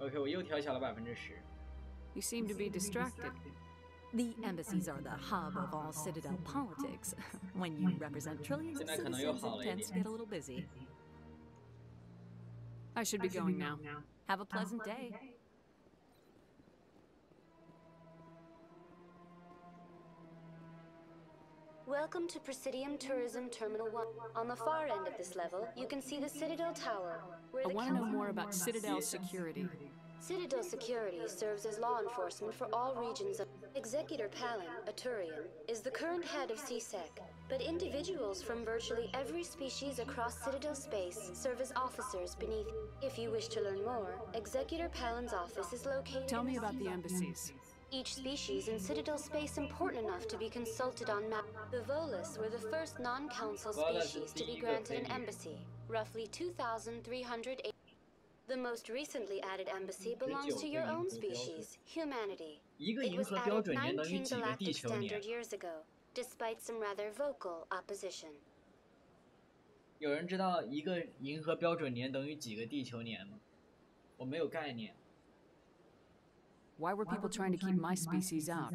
OK， 我又调小了10%。You seem to be distracted. The embassies are the hub of all Citadel politics. When you represent trillions of citizens, it tends to get a little busy. I should be going now. Have a pleasant day. Welcome to Presidium Tourism Terminal 1. On the far end of this level, you can see the Citadel Tower, where I the want to know more about Citadel security. Citadel security serves as law enforcement for all regions of... Executor Palin, a Turian, is the current head of CSEC, but individuals from virtually every species across Citadel space serve as officers beneath. If you wish to learn more, Executor Palin's office is located... Tell me about the embassies. Each species in Citadel space important enough to be consulted on map. The Volus were the first non-council species to be granted an embassy, roughly 2,380. The most recently added embassy belongs to your own species, humanity. It was added 19 galactic standard years ago, despite some rather vocal opposition. 有人知道一个银河标准年等于几个地球年吗？我没有概念。Why were people trying to keep my species out?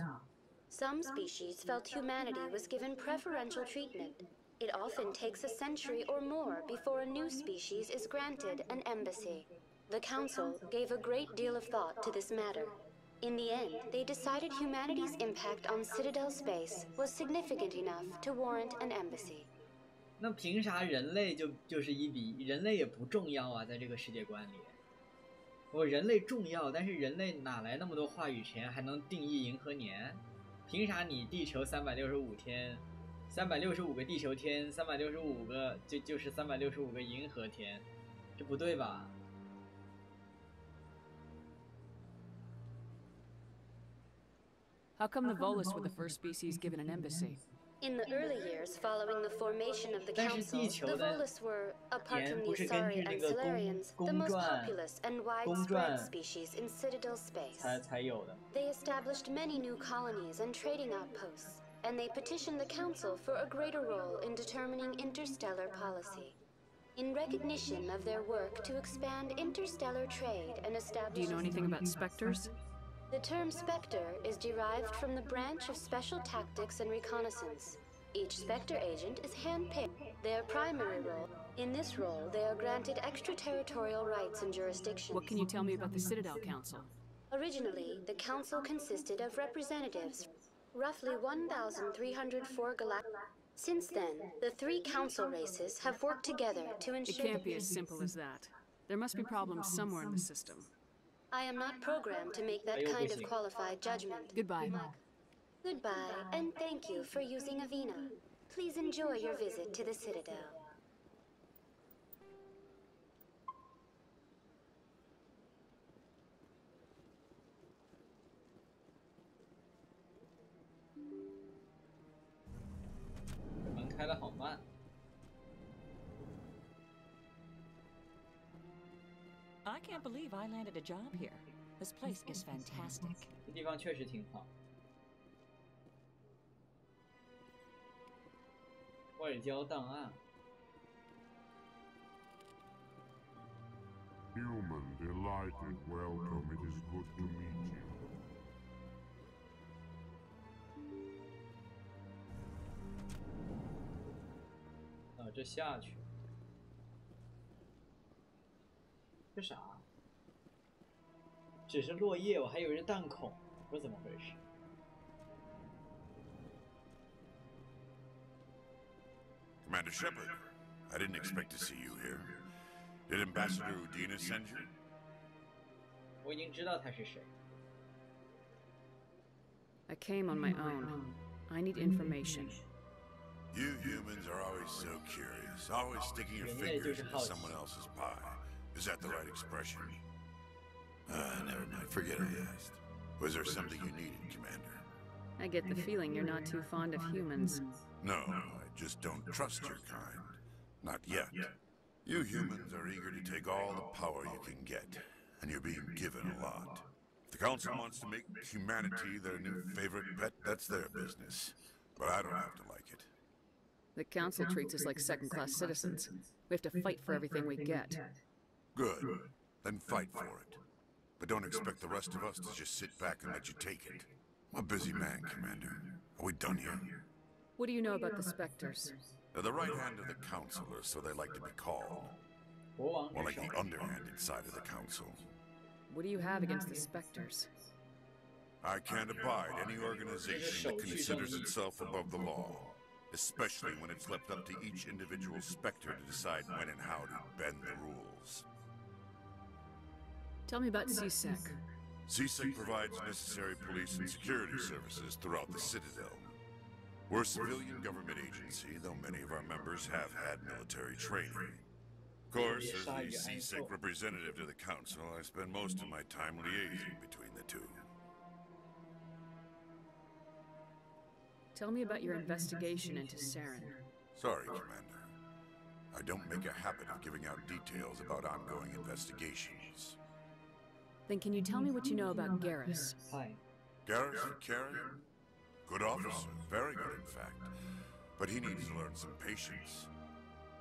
Some species felt humanity was given preferential treatment. It often takes a century or more before a new species is granted an embassy. The Council gave a great deal of thought to this matter. In the end, they decided humanity's impact on Citadel space was significant enough to warrant an embassy. 那凭啥人类就是人类也不重要啊？在这个世界观里，人类重要，但是人类哪来那么多话语权，还能定义银河年？凭啥你地球365天，365个地球天，365个就是365个银河天，这不对吧？ How come the Volus were the first species given an embassy? In the early years following the formation of the Council, the Volus were, apart from the Asari and Solarians, the most populous and widespread species in Citadel space. They established many new colonies and trading outposts, and they petitioned the Council for a greater role in determining interstellar policy. In recognition of their work to expand interstellar trade and establish... Do you know anything about specters? The term Spectre is derived from the branch of Special Tactics and Reconnaissance. Each Spectre agent is hand-picked. Their primary role, in this role, they are granted extraterritorial rights and jurisdictions. What can you tell me about the Citadel Council? Originally, the Council consisted of representatives, roughly 1,304 galactic. Since then, the 3 Council races have worked together to ensure... It can't be as simple as that. There must be problems somewhere in the system. I am not programmed to make that kind of qualified judgment. Goodbye. Goodbye, and thank you for using Avina. Please enjoy your visit to the Citadel. I can't believe I landed a job here. This place is fantastic. 这地方确实挺好。外交档案。Human, delighted, welcome. It is good to meet you. 这下去。 这啥？只是落叶，我还以为是弹孔，不知怎么回事。Commander Shepard, I didn't expect to see you here. Did Ambassador Udina send you? 我已经知道他是谁。I came on my own. I need information. You humans are always so curious, always sticking your fingers into someone else's pie. Is that the right expression? Never mind. Forget I asked. Was there something you needed, Commander? I get the feeling you're not too fond of humans. No, I just don't trust your kind. Not yet. You humans are eager to take all the power you can get, and you're being given a lot. If the Council wants to make humanity their new favorite pet, that's their business. But I don't have to like it. The Council treats us like second-class citizens. We have to fight for everything we get. Good. Then fight for it. but don't expect the rest of us to just sit back and let you take it. I'm a busy man, Commander. Are we done here? What do you know about the Spectres? They're the right hand of the Council, or so they like to be called. More like the underhanded side of the Council. What do you have against the Spectres? I can't abide any organization that considers itself above the law, especially when it's left up to each individual Spectre to decide when and how to bend the rules. Tell me about CSEC. CSEC provides necessary police and security services throughout the Citadel. We're a civilian government agency, though many of our members have had military training. Of course, as the CSEC representative to the Council, I spend most of my time liaising between the two. Tell me about your investigation into Saren. Sorry, Commander. I don't make a habit of giving out details about ongoing investigations. Then can you tell me what you know about Garrus? Hi. Garrus Vicarian? Good officer, very good in fact. But he needs to learn some patience.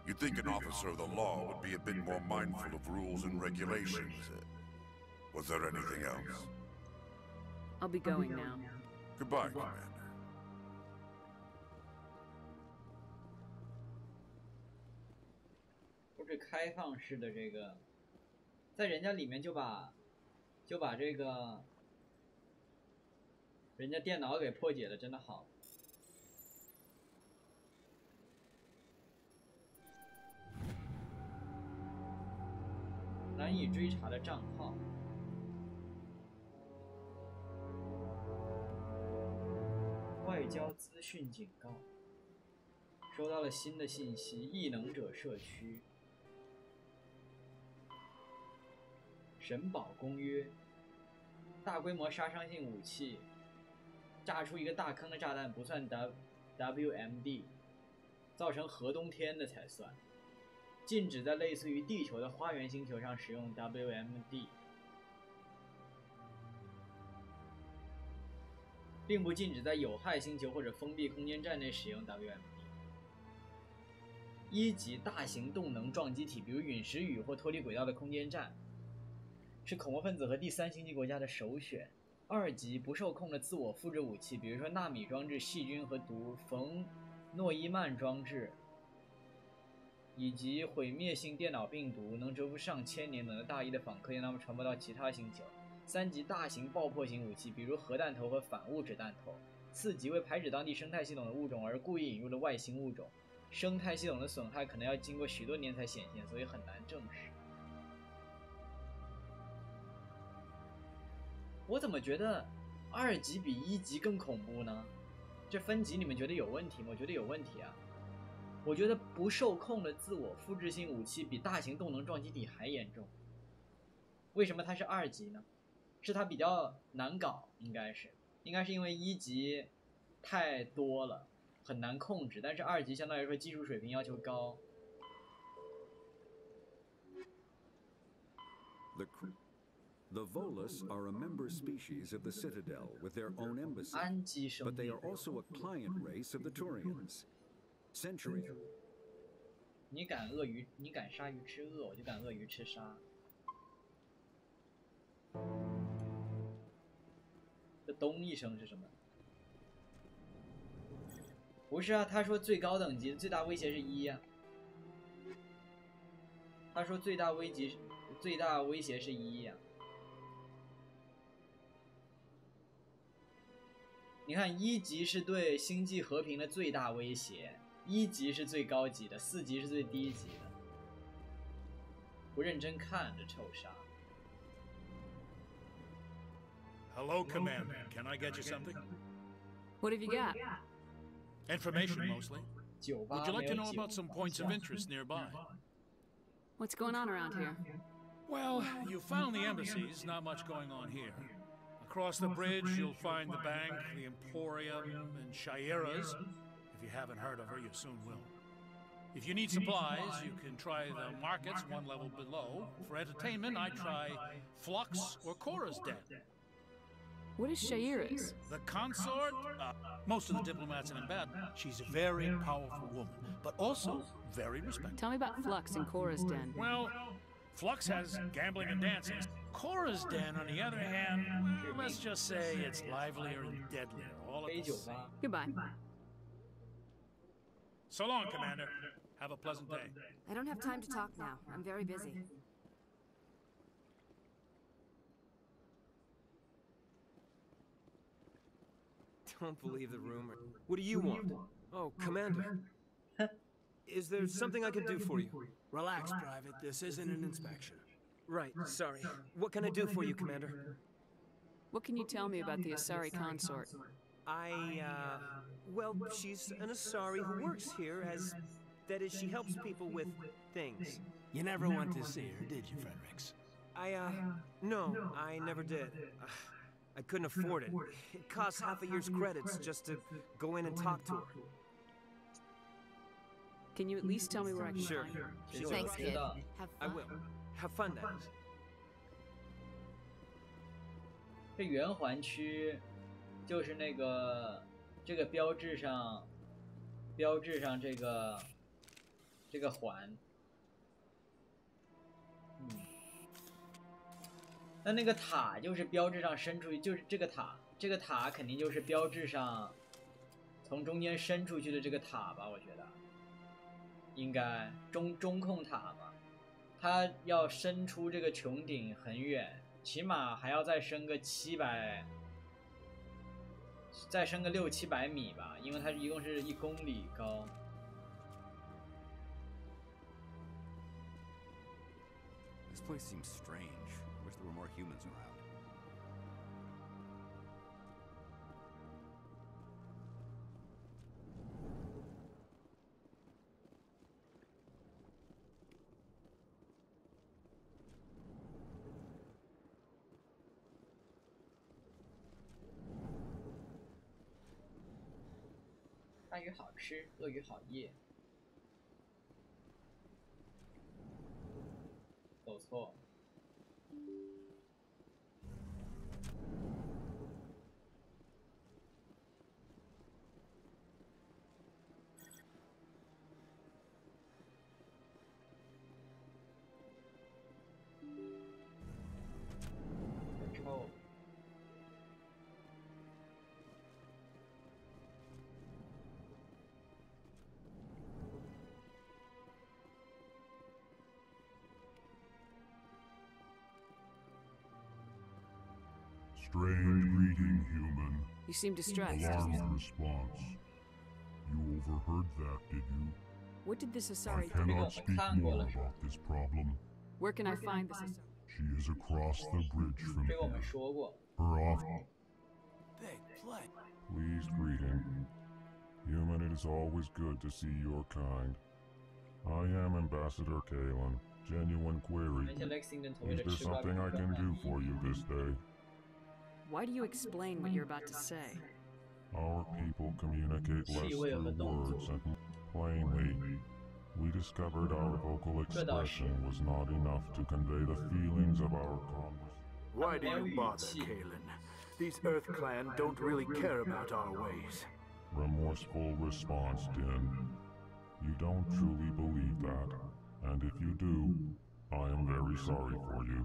You'd think an officer of the law would be a bit more mindful of rules and regulations. Was there anything else? I'll be going now. Goodbye, Commander. 不是开放式的这个，在人家里面就把这个人家电脑给破解了，真的好。难以追查的账号。外交资讯警告，收到了新的信息，异能者社区。神堡公约，大规模杀伤性武器，炸出一个大坑的炸弹不算 WMD， 造成核冬天的才算。禁止在类似于地球的花园星球上使用 WMD， 并不禁止在有害星球或者封闭空间站内使用 WMD。一级大型动能撞击体，比如陨石雨或脱离轨道的空间站，是恐怖分子和第三星际国家的首选。二级不受控的自我复制武器，比如说纳米装置、细菌和毒、冯诺依曼装置，以及毁灭性电脑病毒，能蛰伏上千年等的大意的访客，让他们传播到其他星球。三级大型爆破型武器，比如核弹头和反物质弹头。四级为排斥当地生态系统的物种而故意引入的外星物种，生态系统的损害可能要经过许多年才显现，所以很难证实。我怎么觉得二级比一级更恐怖呢？这分级你们觉得有问题吗？我觉得有问题啊。我觉得不受控的自我复制性武器比大型动能撞击体还严重。为什么它是二级呢？是它比较难搞，应该是因为一级太多了，很难控制，但是二级相对来说技术水平要求高。The Volus are a member species of the Citadel with their own embassy, but they are also a client race of the Turians. Century. 你敢鳄鱼，你敢鲨鱼吃鳄，我就敢鳄鱼吃鲨。这咚一声是什么？不是啊，他说最高等级最大威胁是1啊。他说最大威胁是1呀。你看1级是对星际和平的最大威胁，1级是最高级的，4级是最低级的。不认真看这臭傻。Hello, Commander. Can I get you something? What have you got? Information, mostly. Would you like to know about some points of interest nearby? What's going on around here? Well, you found the embassies, not much going on here. Across the bridge, you'll find the bank, the Emporium, and Shaira's. If you haven't heard of her, you soon will. If you need supplies, you can try the markets one level below. For entertainment, I try Flux or Cora's Den. What is Shaira's? The consort? Most of the diplomats in Embed. She's a very powerful woman, but also very respected. Tell me about Flux and Cora's Den. Well, Flux has gambling and dancing. Cora's den, on the other hand, let's just say it's livelier and deadlier, all at the same. Goodbye. So long, Commander. Have a pleasant day. I don't have time to talk now. I'm very busy. Don't believe the rumor. What do you want? Oh, Commander. Is there something I can do for you? Relax, Private. This isn't an inspection. Right, sorry. What can I do for you, Commander? What can you tell me about the Asari consort? Well, she's an Asari who works here as... That is, she helps people with things. You never went to see her, did you, Fredericks? No, I never did. I couldn't afford it. It costs half a year's credits just to go in and talk to her. Can you at least tell me where I can Sure. find her? Thanks, kid. Have fun. I will. Have fun, that is. 这圆环区就是那个这个标志上这个环，那个塔就是标志上伸出去，就是这个塔肯定就是标志上从中间伸出去的这个塔吧，我觉得应该中控塔嘛，它要伸出这个穹顶很远，起码还要再升个再升个600-700米吧，因为它一共是1公里高。This place seems strange. Wish there were more humans around.「大鱼好吃，鳄鱼好噎」。走错。臭。Strange greeting, human. You seem distressed. Alarmed response. You overheard that, did you? What did this I Asari do? cannot speak more about this problem. Where can I find this Asari? She is across the bridge from 这个我们 here. 说过。 Her off. Big play. Pleased greeting. Human, it is always good to see your kind. I am Ambassador Kalen. Genuine query. Is there something I can do for you this day? Why do you explain what you're about to say? Our people communicate less through words and plainly. We discovered our vocal expression was not enough to convey the feelings of our conversation. Why do you bother, Kalen? These Earth Clan don't really care about our ways. Remorseful response, Din. You don't truly believe that, and if you do, I am very sorry for you.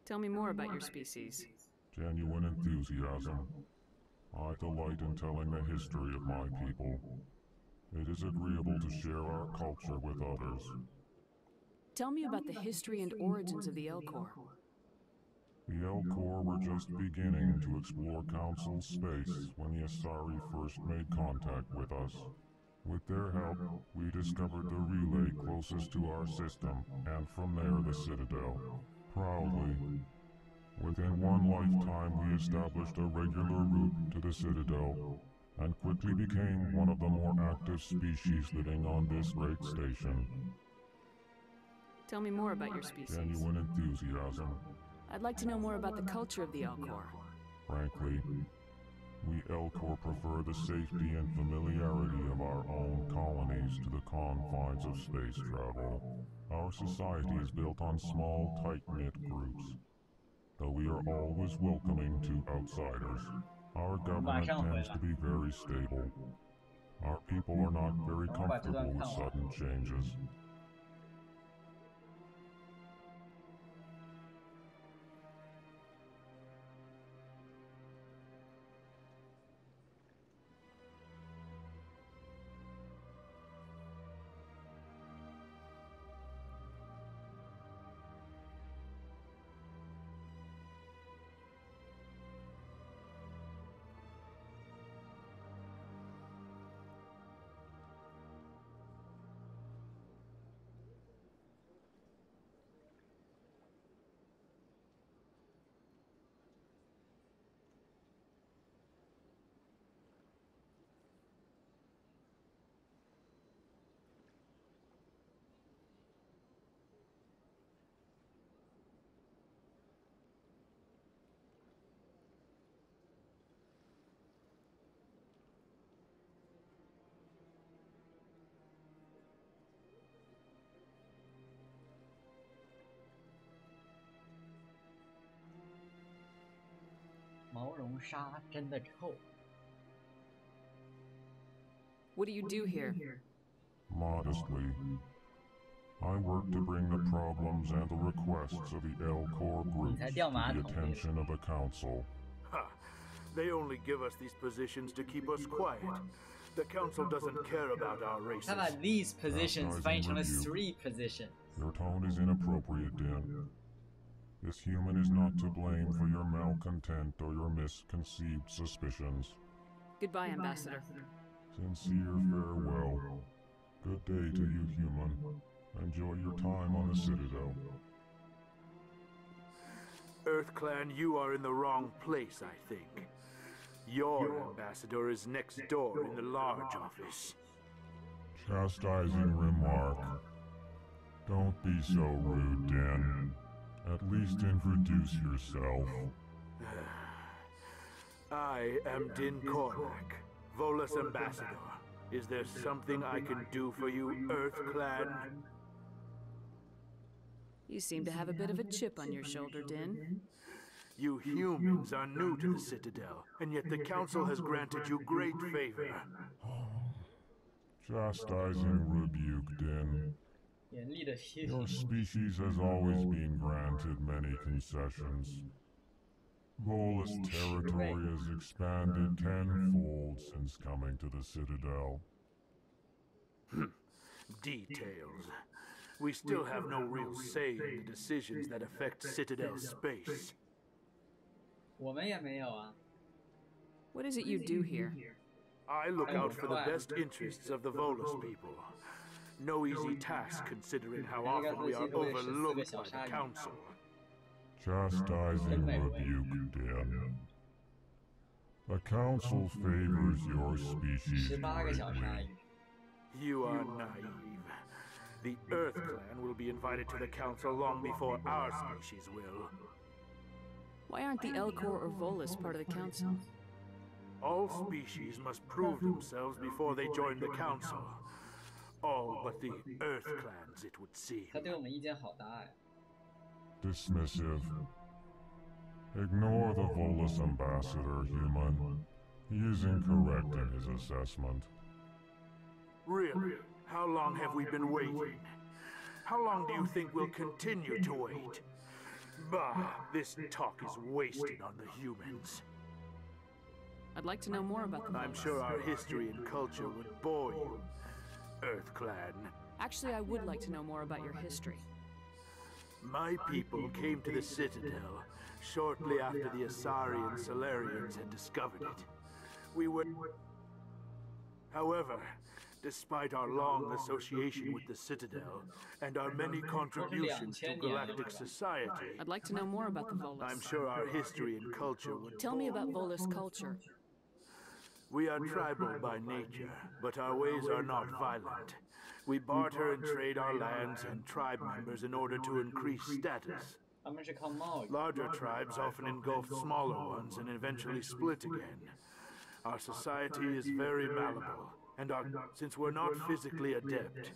Tell me more about your species. Genuine enthusiasm. I delight in telling the history of my people. It is agreeable to share our culture with others. Tell me about the history and origins of the Elcor. The Elcor were just beginning to explore Council space when the Asari first made contact with us. With their help, we discovered the relay closest to our system, and from there the Citadel. Proudly. Within one lifetime, we established a regular route to the Citadel, and quickly became one of the more active species living on this great station. Tell me more about your species. Genuine enthusiasm. I'd like to know more about the culture of the Elcor. Frankly, we Elcor prefer the safety and familiarity of our own colonies to the confines of space travel. Our society is built on small, tight-knit groups. Though we are always welcoming to outsiders, our government tends to be very stable. Our people are not very comfortable with sudden changes. 毛绒纱真的臭。What do you do here? Modestly, I work to bring the problems and the requests of the L-Corps groups to the attention of the Council. Ha! They only give us these positions to keep us quiet. The Council doesn't care about our races. 他把 these positions 翻译成了 three positions. Your tone is inappropriate, Din. This human is not to blame for your malcontent or your misconceived suspicions. Goodbye, Ambassador. Sincere farewell. Good day to you, human. Enjoy your time on the Citadel. EarthClan, you are in the wrong place, I think. Your ambassador is next door in the large office. Chastising remark. Don't be so rude, Din. At least introduce yourself. I am Din Kornak, Volus ambassador. Is there something I can do for you, EarthClan? You seem to have a bit of a chip on your shoulder, Din. You humans are new to the Citadel, and yet the Council has granted you great favor. Chastising rebuke, Din. Your species has always been granted many concessions. Volus territory has expanded tenfold since coming to the Citadel. Details. We still have no real say in the decisions that affect Citadel space. 我们也没有啊。What is it you do here? I look out for the best interests of the Volus people. No easy task considering how often we are overlooked by the Council. Chastising rebuke, Din. The Council favors your species greatly. You are naive. The EarthClan will be invited to the Council long before our species will. Why aren't the L-Corps or Volus part of the Council? All species must prove themselves before they join the Council. All but the EarthClans, it would seem. 他对我们意见好大呀。Dismissive. Ignore the Volus ambassador, human. He is incorrect in his assessment. Really? How long have we been waiting? How long do you think we'll continue to wait? Bah, this talk is wasted on the humans. I'd like to know more about the Volus. I'm sure our history and culture would bore you, EarthClan. Actually, I would like to know more about your history. My people came to the Citadel shortly after the Asari and Solarians had discovered it. We were... However, despite our long association with the Citadel and our many contributions to galactic society... I'd like to know more about the Volus. I'm sure our history and culture would... Tell me about Volus culture. We are tribal by nature, but our ways are not violent. We barter and trade our lands and tribe members in order to increase status. Larger tribes often engulf smaller ones and eventually split again. Our society is very malleable, and since we're not physically adept,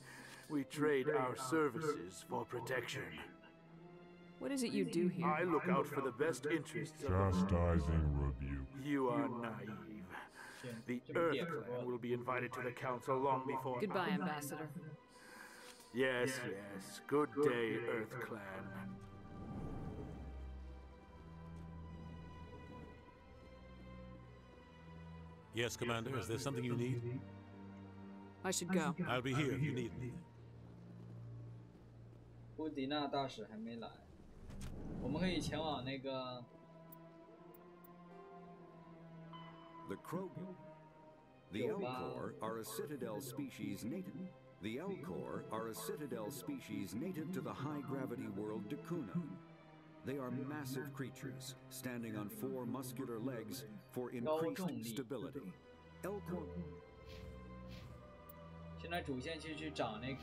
we trade our services for protection. What is it you do here? I look out for the best interests of... Chastising rebuke. You are naive. The EarthClan will be invited to the Council long before... Goodbye, Ambassador. Yes, yes. Good day, EarthClan. Yes, Commander. Is there something you need? I should go. I'll be here if you need me. 乌迪纳大使还没来，我们可以前往那个。 The Krogan. The L-Corps are a Citadel species native. The L-Corps are a Citadel species native to the high-gravity world Dakuna. They are massive creatures, standing on 4 muscular legs for increased stability. L-Corps. 现在主线去找那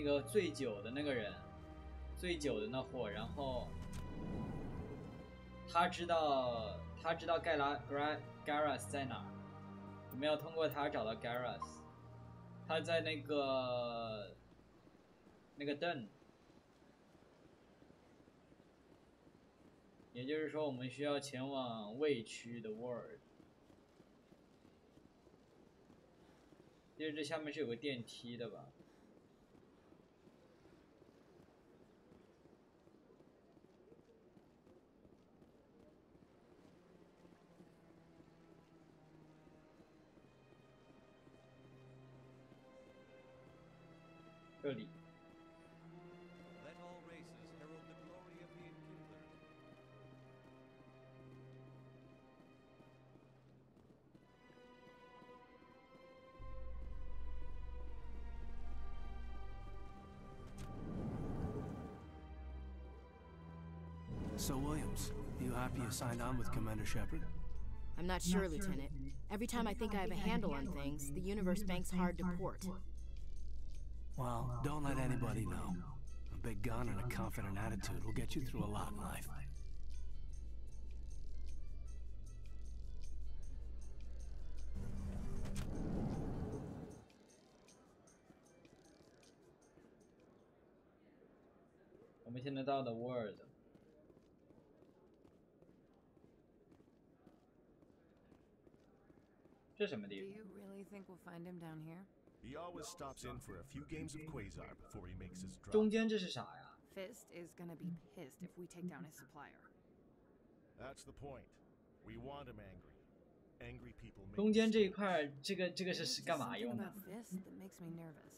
个醉酒的那个人，醉酒的那货，然后他知道 Garrus 在哪儿，我们要通过他找到 Garrus， 他在那个灯，也就是说，我们需要前往未区的 World。其实这下面是有个电梯的吧？这里。 So, Williams, you happy you signed on with Commander Shepard? I'm not sure, Lieutenant. Every time I think I have a handle on things, the universe bank's hard to port. Well, don't let anybody know. A big gun and a confident attitude will get you through a lot in life. We 现在到的 World。 这什么地方 Do you really think we'll find him down here? He always stops in for a few games of Quasar before he makes his drop. 中间这是啥呀 Fist is gonna be pissed if we take down his supplier. That's the point. We want him angry. Angry people make 中间这一块，这个是干嘛用的 Fist that makes me nervous.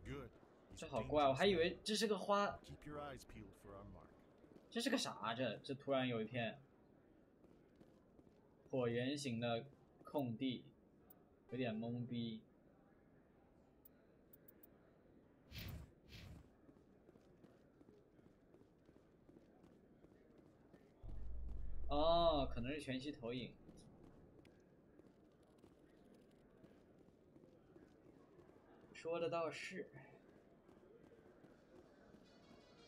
Good. 这好怪，我还以为这是个花。 Keep your eyes peeled for our mark. 这是个啥？这突然有一片椭圆形的空地，有点懵逼。哦，可能是全息投影。说的倒是。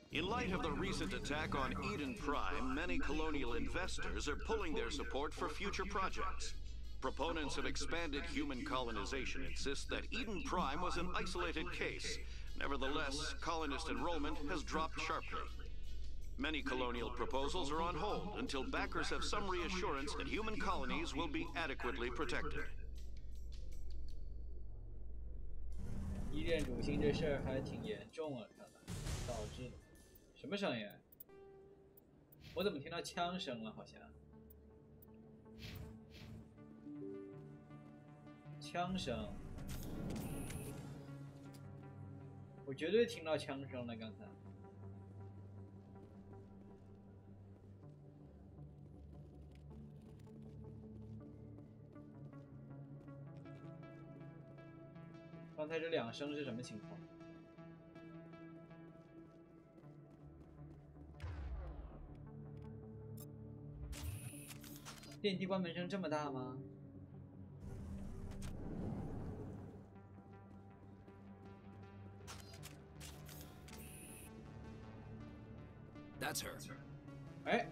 In light of the recent attack on Eden Prime, many colonial investors are pulling their support for future projects. Proponents of expanded human colonization insist that Eden Prime was an isolated case. Nevertheless, colonist enrollment has dropped sharply. Many colonial proposals are on hold until backers have some reassurance that human colonies will be adequately protected. 依恋主星这事儿还挺严重啊，看来导致什么声音？我怎么听到枪声了？好像枪声，我绝对听到枪声了，刚才。刚才这两声是什么情况？电梯关门声这么大吗？ That's her. 哎。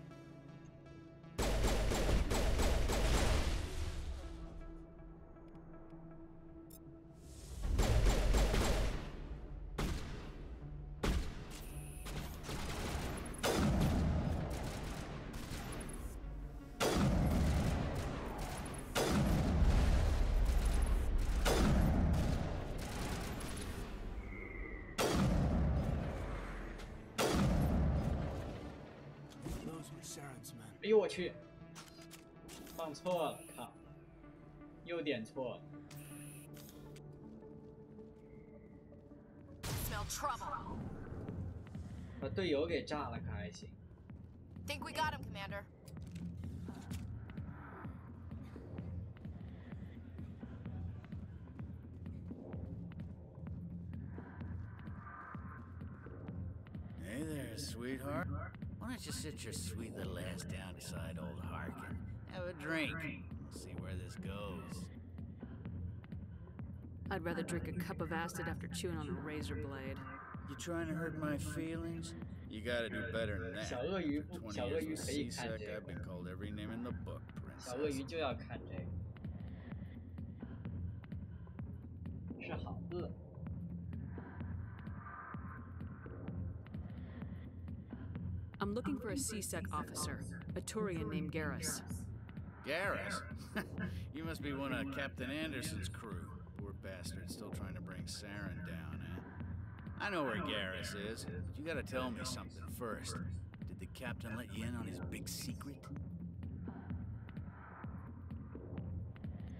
哎呦我去，放错了，靠，又点错了。把队友给炸了可还行。Think we got him, Commander. Hey there, sweetheart. Why don't you sit your sweet little ass down beside old Harkin? Have a drink. See where this goes. I'd rather drink a cup of acid after chewing on a razor blade. You trying to hurt my feelings? You gotta do better than that. 小鳄鱼 For 小 20鳄 years 鱼 with 可以看 Seasick, 这 I've 个。 been called every name in the book, 小鳄鱼 princess. 就要看这个。是好饿。Hey, I'm looking for a CSEC officer, a Turian named Garrus. Garrus? You must be one of Captain Anderson's crew. Poor bastard, still trying to bring Saren down, eh? I know where Garrus is, but you gotta tell me something first. Did the captain let you in on his big secret?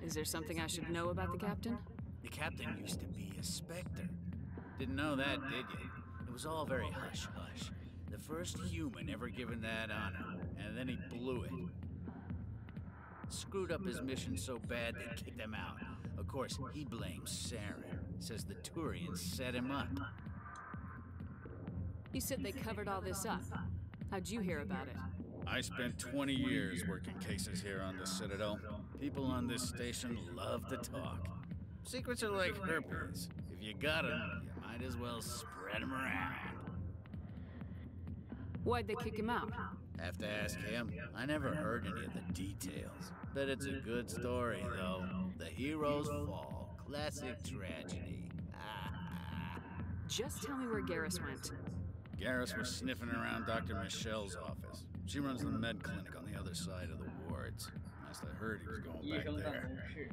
Is there something I should know about the captain? The captain used to be a Spectre. Didn't know that, did you? It was all very hush-hush. The first human ever given that honor, and then he blew it. Screwed up his mission so bad they kicked him out. Of course, he blames Saren. Says the Turians set him up. You said they covered all this up. How'd you hear about it? I spent 20 years working cases here on the Citadel. People on this station love to talk. Secrets are like herpes. If you got them, you might as well spread them around. Why'd they kick him out? Have to ask him. I never heard any of the details. Bet it's a good story, though. The heroes fall. Classic tragedy. Just tell me where Garrus went. Garrus was sniffing around Dr. Michelle's office. She runs the med clinic on the other side of the wards. Last I heard, he was going back there.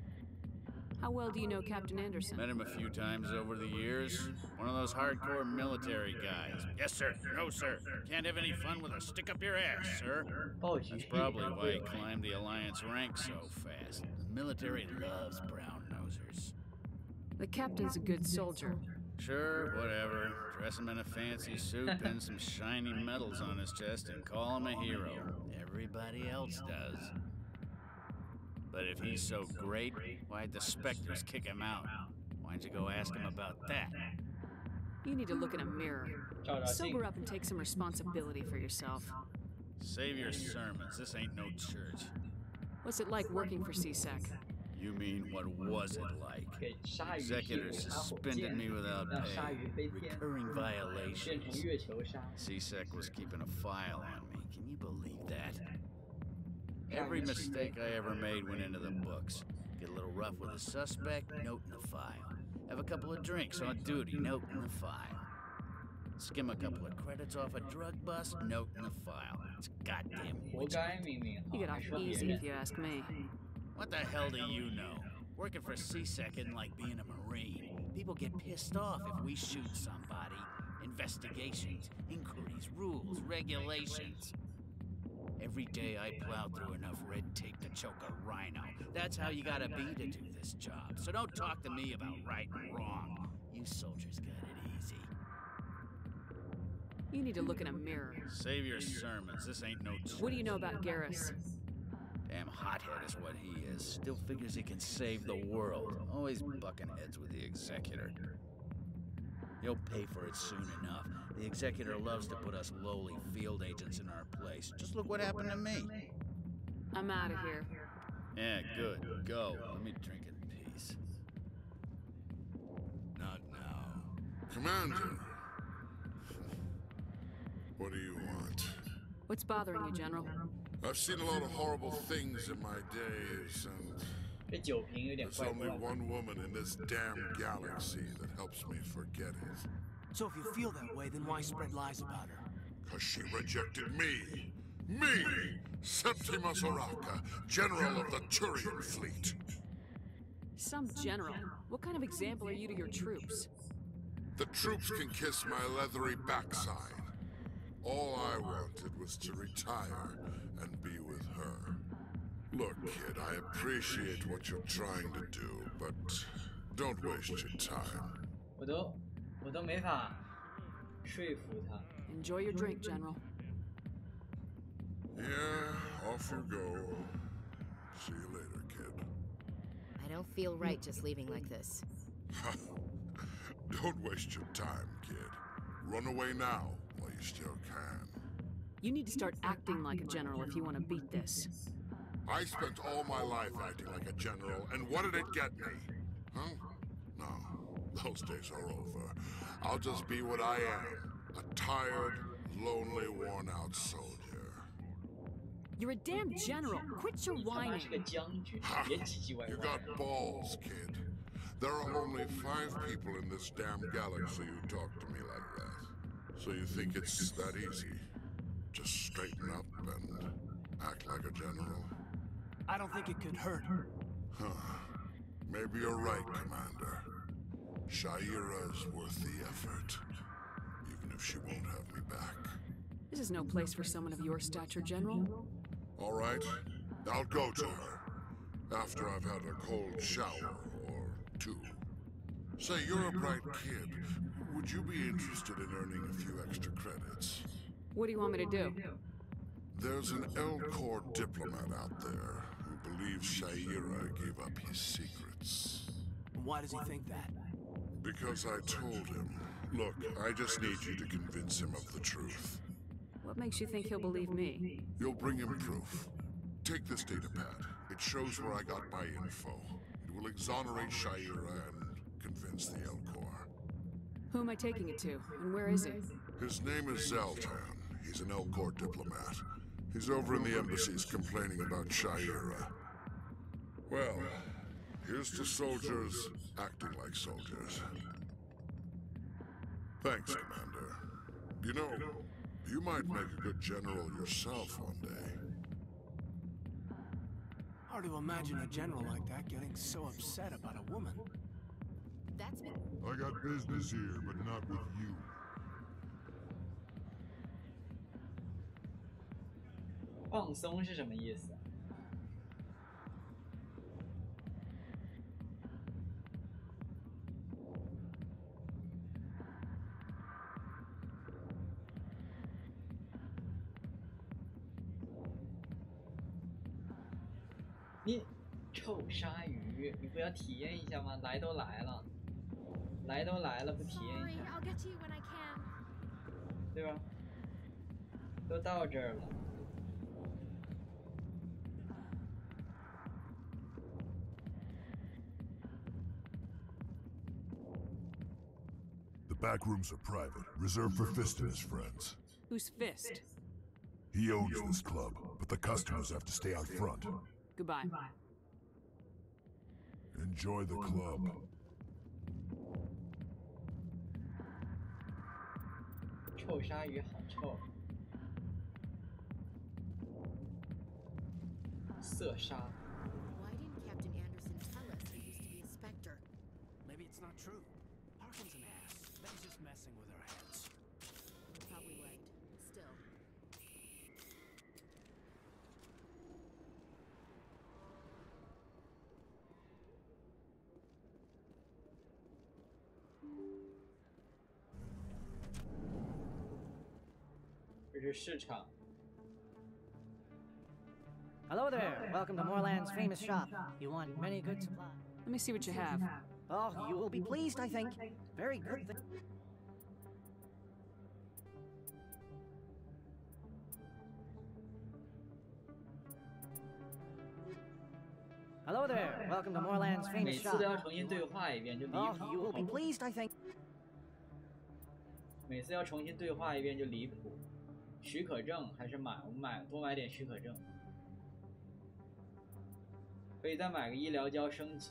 How well do you know Captain Anderson? Met him a few times over the years. One of those hardcore military guys. Yes, sir. No, sir. Can't have any fun with a stick up your ass, sir. That's probably why he climbed the Alliance ranks so fast. The military loves brown-nosers. The captain's a good soldier. Sure, whatever. Dress him in a fancy suit, pin some shiny medals on his chest, and call him a hero. Everybody else does. But if he's so great, why'd the Spectres kick him out? Why'd you go ask him about that? You need to look in a mirror. Sober up and take some responsibility for yourself. Save your sermons. This ain't no church. What's it like working for CSEC? You mean, what was it like? Executors suspended me without pay. Recurring violations. CSEC was keeping a file on me. Can you believe that? Every mistake I ever made went into the books. Get a little rough with a suspect, note in the file. Have a couple of drinks on duty, note in the file. Skim a couple of credits off a drug bust, note in the file. It's goddamn witchcraft. You get off easy if you ask me. What the hell do you know? Working for CSEC isn't like being a Marine. People get pissed off if we shoot somebody. Investigations, inquiries, rules, regulations. Every day I plow through enough red tape to choke a rhino. That's how you gotta be to do this job. So don't talk to me about right and wrong. You soldiers got it easy. You need to look in a mirror. Save your sermons. This ain't no church. What do you know about Garrus? Damn hothead is what he is. Still figures he can save the world. Always bucking heads with the Executor. He'll pay for it soon enough. The Executor loves to put us lowly field agents in our place. Just look what happened to me. I'm out of here. Yeah, good. Go. Let me drink in peace. Not now. Commander! What do you want? What's bothering you, General? I've seen a lot of horrible things in my days, and there's only one woman in this damn galaxy that helps me forget it. So if you feel that way, then why spread lies about her? 'Cause she rejected me! Me! Septimus Oraka, General of the Turian Fleet! Some general? What kind of example are you to your troops? The troops can kiss my leathery backside. All I wanted was to retire and be with her. Look, kid, I appreciate what you're trying to do, but don't waste your time. Enjoy your drink, General. Yeah, off you go. See you later, kid. I don't feel right just leaving like this. Don't waste your time, kid. Run away now while you still can. You need to start acting like a general if you want to beat this. I spent all my life acting like a general, and what did it get me? Huh? No, those days are over. I'll just be what I am. A tired, lonely, worn-out soldier. You're a damn general. Quit your whining. Ha! You got balls, kid. There are only 5 people in this damn galaxy who talk to me like that. So you think it's that easy? just straighten up and act like a general? I don't think it could hurt. Huh. Maybe you're right, Commander. Shaira's worth the effort, even if she won't have me back. This is no place for someone of your stature, General. All right, I'll go to her, after I've had a cold shower or two. Say, you're a bright kid. Would you be interested in earning a few extra credits? What do you want me to do? There's an Elcor diplomat out there who believes Shaira gave up his secrets. Why does he think that? Because I told him. Look, I just need you to convince him of the truth. What makes you think he'll believe me? You'll bring him proof. Take this datapad. It shows where I got my info. It will exonerate Shaira and convince the Elcor. Who am I taking it to, and where is he? His name is Zaltan. He's an Elcor diplomat. He's over in the embassies complaining about Shaira. Well, here's to soldiers acting like soldiers. Thanks, Commander. You know, you might make a good general yourself one day. Hard to imagine a general like that getting so upset about a woman. That's me. I got business here, but not with you. "放松"是什么意思？你臭鲨鱼，你不要体验一下吗？来都来了，来都来了，不体验一下，对吧？都到这儿了。The back rooms are private, reserved for Fist and his friends. Who's Fist? He owns this club, but the customers have to stay out front. Goodbye. Enjoy the club. "臭鲨鱼好臭。色鲨。Why didn't Captain Anderson tell us he used to be a Spectre? Maybe it's not true. Parkin's an ass. Maybe he's just messing with our heads. Thought we would. Still. "这是市场。Hello there. Welcome to Moorland's famous shop. You want many good supplies? Let me see what you have. Oh, you will be pleased, I think. Very good thing. Hello there. Welcome to Moorland's 每 famous 次 shop. 都要重新对话一遍，就离 Oh, 谱。 you will be pleased, I think. 每次要重新对话一遍就离谱。许可证还是买，我们多买点许可证。可以再买个医疗胶升级。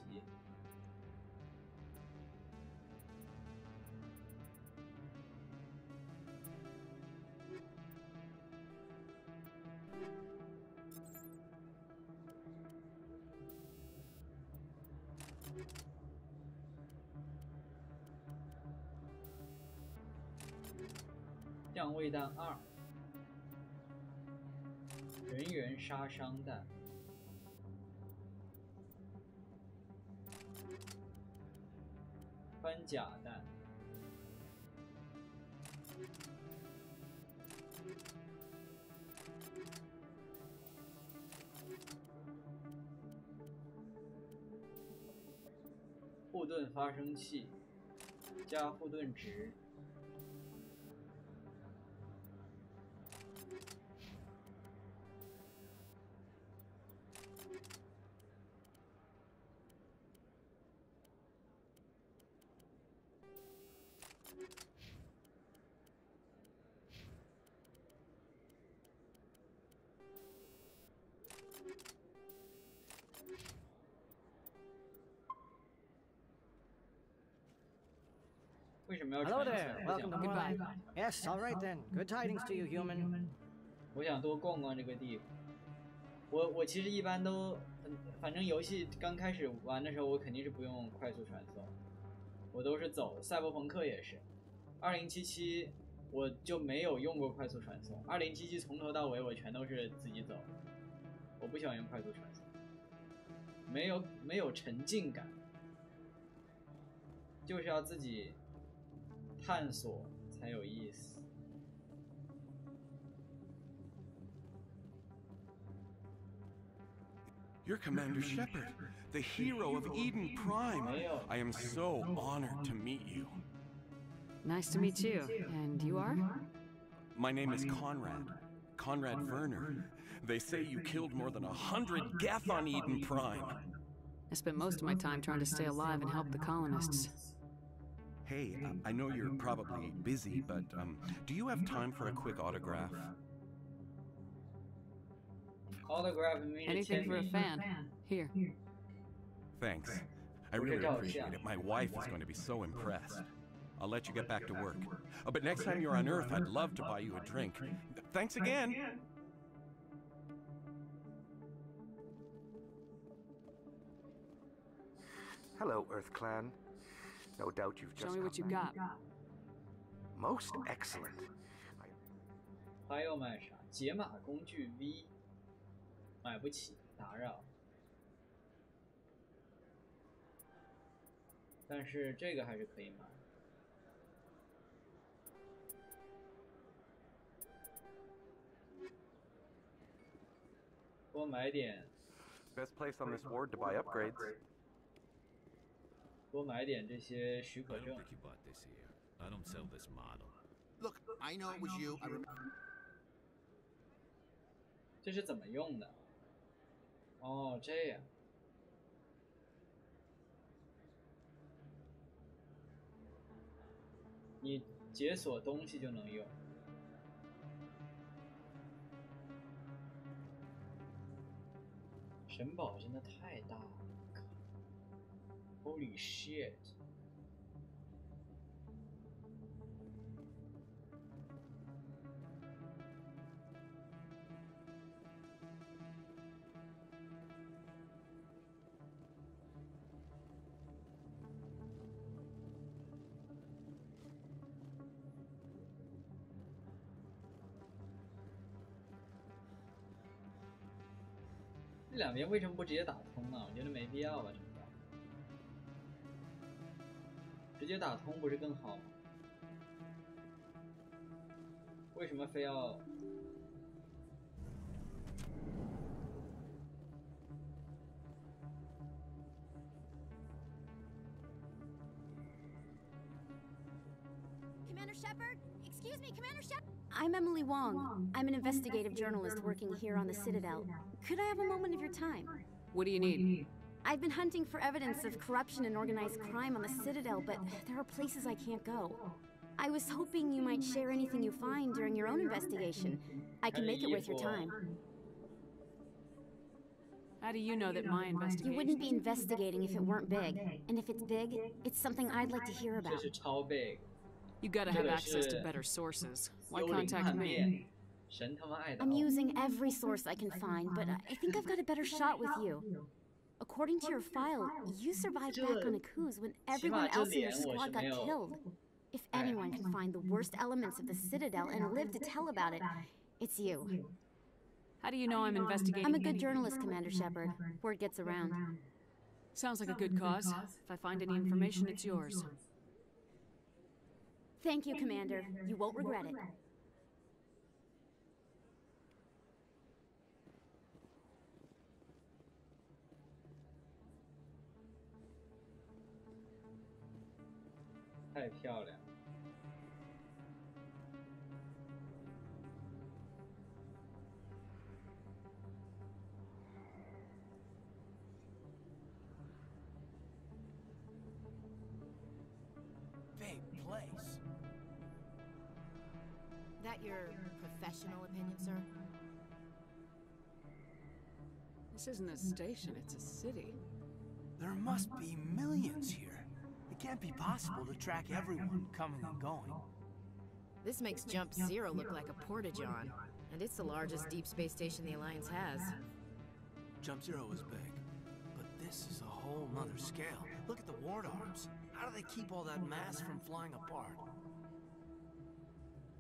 降位弹2，人员杀伤弹，穿甲弹，护盾发生器，加护盾值。为什么要 Hello 穿 there. 墙？ Welcome to Moorland. Yes, all right then. Good tidings to you, human. 我想多逛逛这个地方。我其实一般都，反正游戏刚开始玩的时候，我肯定是不用快速传送，我都是走。赛博朋克也是，2077我就没有用过快速传送，2077从头到尾我全都是自己走，我不喜欢用快速传送，没有沉浸感，就是要自己探索才有意思。You're Commander Shepard, the hero of Eden Prime. I am so honored to meet you. Nice to meet you. And you are? My name is Conrad Werner. They say you killed more than 100 Geth on Eden Prime. I spent most of my time trying to stay alive and help the colonists. Hey, I know you're probably busy, but do you have time for a quick autograph? Autograph anything for a fan. Here. Thanks. I really appreciate it. My wife is going to be so impressed. I'll let you get back to work. But next time you're on Earth, I'd love to buy you a drink. Thanks again. Hello, Earth Clan. No doubt you've just... Show me what you got. Most excellent. 还有买啥？解码工具 V， 买不起，打扰。但是这个还是可以买。多买点。Best place on this ward to buy upgrades. 多买点这些许可证。I don't sell this model. Look, I know it was you. I remember. 这是怎么用的？哦，这样。你解锁东西就能用。神堡真的太大了 ！Holy shit！ 这两边为什么不直接打通呢？我觉得没必要吧，这么搞。直接打通不是更好吗？为什么非要？Commander Shepard? Excuse me, Commander Shepard? I'm Emily Wong. I'm an investigative journalist working here on the Citadel. Could I have a moment of your time? What do you need? I've been hunting for evidence of corruption and organized crime on the Citadel, but there are places I can't go. I was hoping you might share anything you find during your own investigation. I can make it worth your time. How do you know that my investigation... You wouldn't be investigating if it weren't big. And if it's big, it's something I'd like to hear about. 这是超big。 You gotta have access to better sources. Why contact me? I'm using every source I can find, but I think I've got a better shot with you. According to your file, you survived back on Akuz when everyone else in your squad got killed. If anyone can find the worst elements of the Citadel and live to tell about it, it's you. How do you know I'm investigating? I'm a good journalist, Commander Shepard. Word gets around. Sounds like a good cause. If I find any information, it's yours. Thank you, Commander. You won't regret it. Big place. That your professional opinion, sir? This isn't a station, it's a city. There must be millions here. It can't be possible to track everyone coming and going. This makes Jump Zero look like a porta-john. And it's the largest deep space station the Alliance has. Jump Zero was big, but this is a whole nother scale. Look at the ward arms. How do they keep all that mass from flying apart?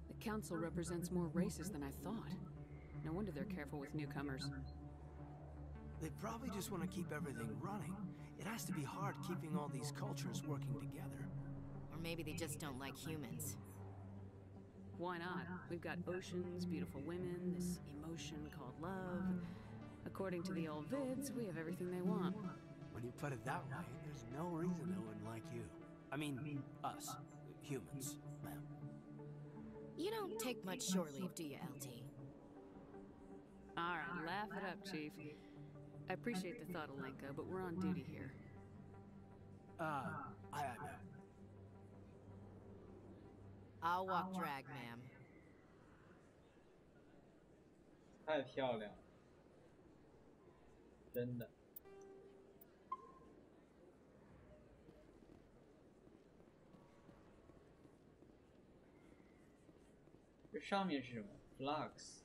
The Council represents more races than I thought. No wonder they're careful with newcomers. They probably just want to keep everything running. It has to be hard keeping all these cultures working together. Or maybe they just don't like humans. Why not? We've got oceans, beautiful women, this emotion called love. According to the old vids, we have everything they want. When you put it that way, there's no reason they wouldn't like you. I mean, us. Humans, ma'am. You don't take much shore leave, do you, LT? Alright, laugh it up, Chief. I appreciate the thought, Alenka, but we're on duty here. Aye, ma'am. I'll walk drag, ma'am. 太漂亮了，真的。这上面是什么 ？Flux。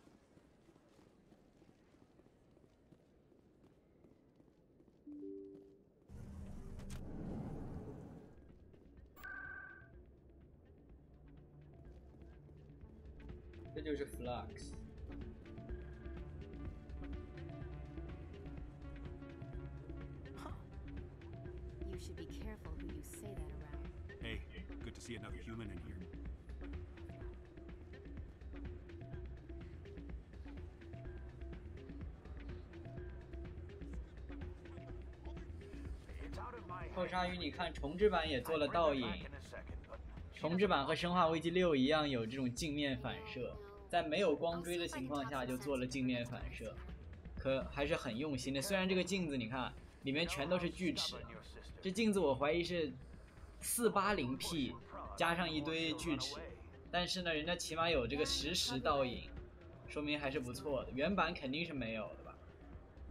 这就是 Flux。You should be careful who you say that around. Hey, good to see another human in here.《后鲨鱼》你看重置版也做了倒影，重置版和《生化危机6》一样有这种镜面反射，在没有光追的情况下就做了镜面反射，可还是很用心的。虽然这个镜子你看里面全都是锯齿，这镜子我怀疑是480p 加上一堆锯齿，但是呢人家起码有这个实时倒影，说明还是不错的。原版肯定是没有的吧？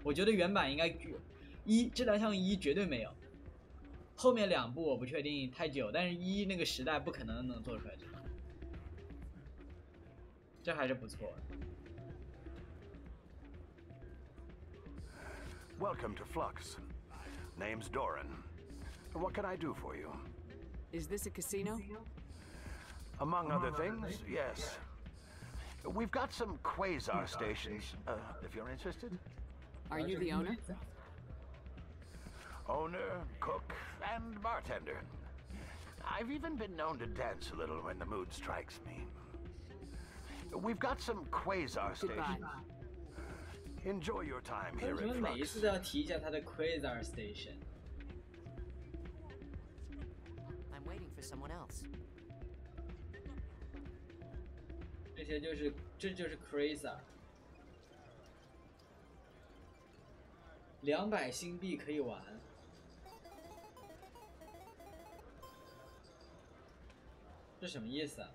我觉得原版应该质量效应1绝对没有。后面2部我不确定太久，但是1那个时代不可能做出来这个，这还是不错的。Welcome to Flux. Name's Doran. What can I do for you? Is this a casino? Among other things, yes. We've got some quasar stations, if you're interested. Are you the owner? Owner, cook, and bartender. I've even been known to dance a little when the mood strikes me. We've got some quasar stations. Enjoy your time here at Flux. 每一次都要提一下他的 quasar station. I'm waiting for someone else. 这就是 quasar. 200新币可以玩。这什么意思啊？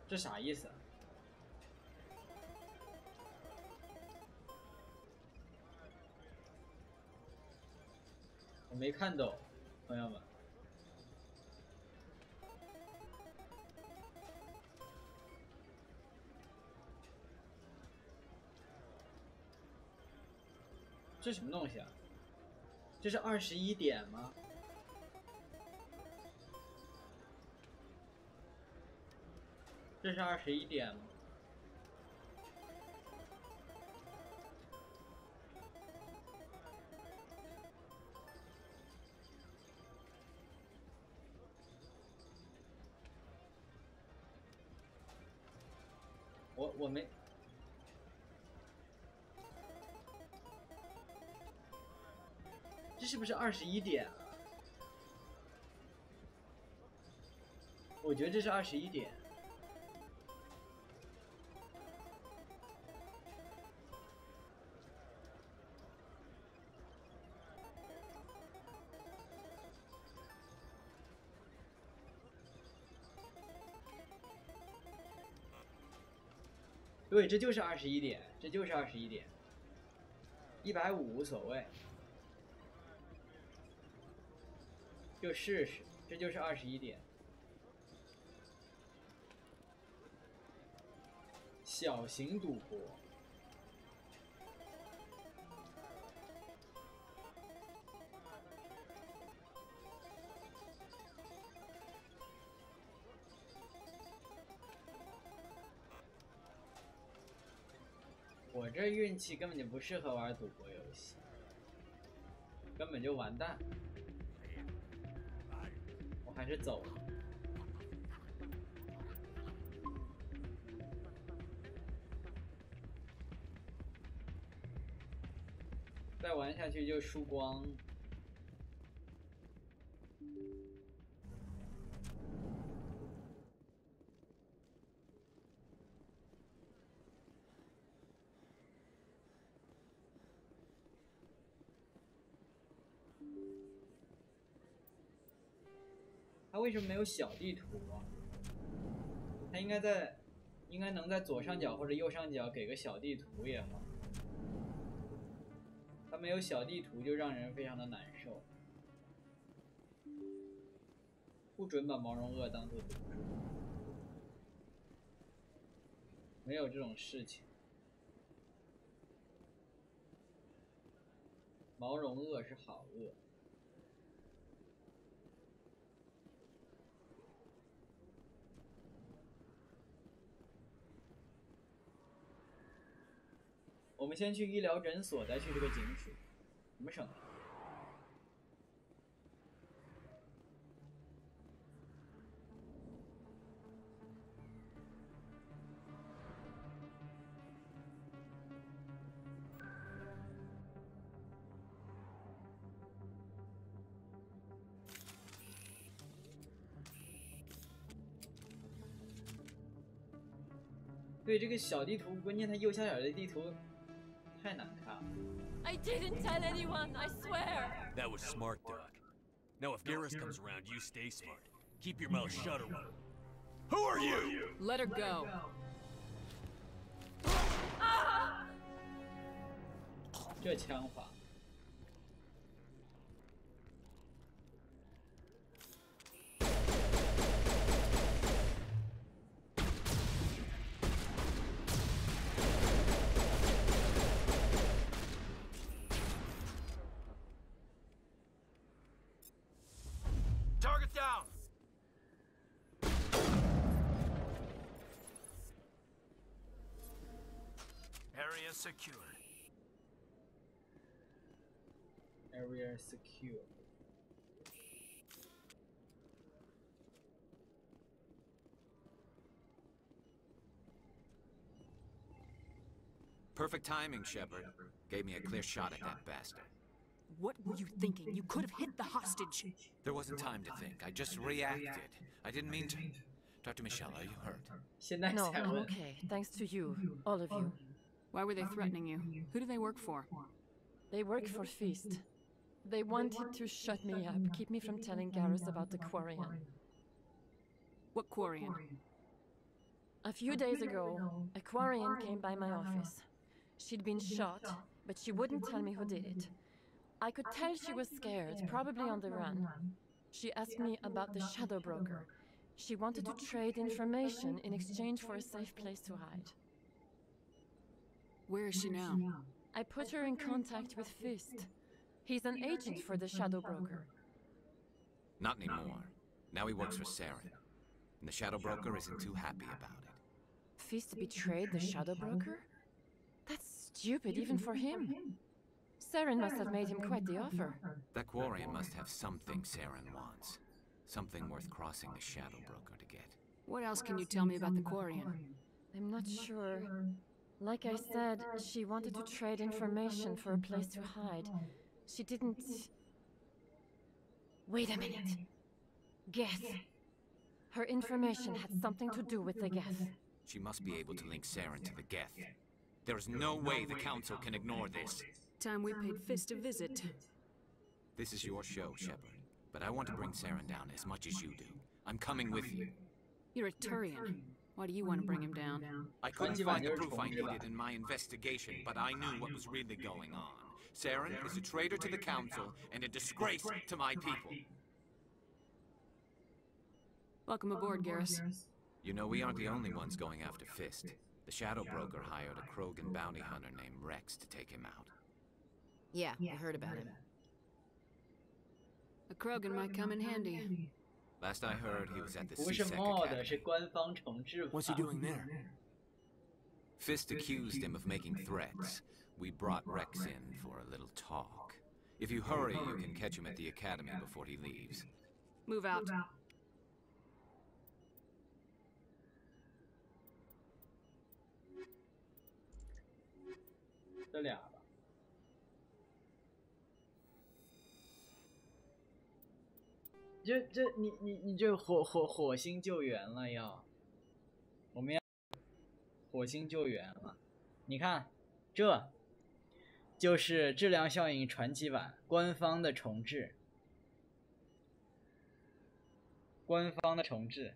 这啥意思啊？我没看懂，朋友们。这什么东西啊？这是21点吗？这是21点吗？我没。这是不是21点啊？我觉得这是21点。对，这就是21点，这就是21点，150无所谓，就试试，这就是21点。小型赌博。我这运气根本就不适合玩赌博游戏，根本就完蛋。我还是走了。再玩下去就输光。它为什么没有小地图啊？它应该能在左上角或者右上角给个小地图也好。它没有小地图就让人非常的难受。不准把毛绒鳄当做赌注，没有这种事情。毛绒鳄是好鳄。我们先去医疗诊所，再去这个警署，我们省。对这个小地图，关键它右下角的地图太难看了。I didn't tell anyone, I swear. That was smart, Doc. Now if Garrus comes around, you stay smart. Keep your mouth shut or what? Who are you? Let her go. 这枪法。Target down! Area secured. Area secure. Perfect timing, Shepard. Gave me a clear shot at that bastard. What were you thinking? You could have hit the hostage. There wasn't time to think. I just reacted. I didn't mean to. Dr. Michelle, are you hurt? No, I'm okay. Thanks to you. All of you. Why were they threatening you? Who do they work for? They work for Feast. They wanted to shut me up, keep me from telling Garrus about the Quarian. What Quarian? A few days ago, a Quarian came by my office. She'd been shot, but she wouldn't tell me who did it. I could tell she was scared, probably on the run. She asked me about the Shadow Broker. She wanted to trade information in exchange for a safe place to hide. Where is she now? I put her in contact with Fist. He's an agent for the Shadow Broker. Not anymore. Now he works for Saren. And the Shadow Broker isn't too happy about it. Fist betrayed the Shadow Broker? That's stupid even for him. Saren must have made him quite the offer. That Quarian must have something Saren wants. Something worth crossing the Shadow Broker to get. What else can you tell me about the Quarian? I'm not sure. Like I said, she wanted to trade information for a place to hide. She didn't... Wait a minute. Geth. Her information had something to do with the Geth. She must be able to link Saren to the Geth. There's no way the Council can ignore this. Time we paid Fist a visit. This is your show, Shepard. But I want to bring Saren down as much as you do. I'm coming with you. You're a Turian. Why do you want to bring him down? I couldn't find the proof I needed in my investigation, but I knew what was really going on. Saren is a traitor to the Council and a disgrace to my people. Welcome aboard, Garrus. You know, we aren't the only ones going after Fist. The Shadow Broker hired a Krogan bounty hunter named Rex to take him out. Yeah, I heard about him. A Krogan might come in handy. Last I heard, he was at the 不是 CSEC mod，是 Academy. 官方重置版。 What's he doing there? Fist accused him of making threats. We brought Rex in for a little talk. If you hurry, you can catch him at the academy before he leaves. Move out. 这俩吧。你这火星救援了要，我们要火星救援了。你看，这就是质量效应传奇版官方的重置，官方的重置。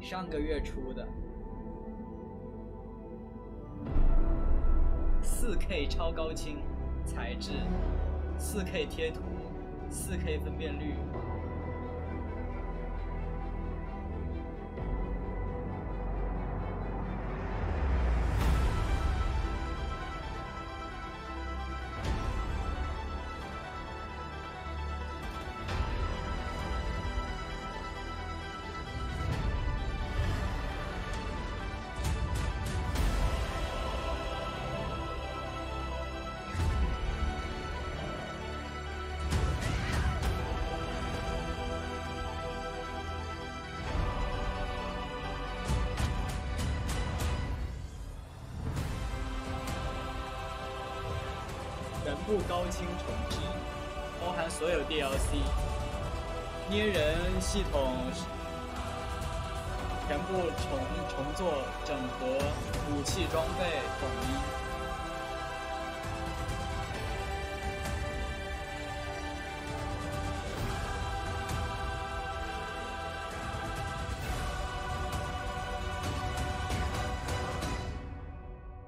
上个月出的，4K 超高清材质，4K 贴图，4K 分辨率。全部高清重置，包含所有 DLC， 捏人系统全部重做，整合武器装备统一。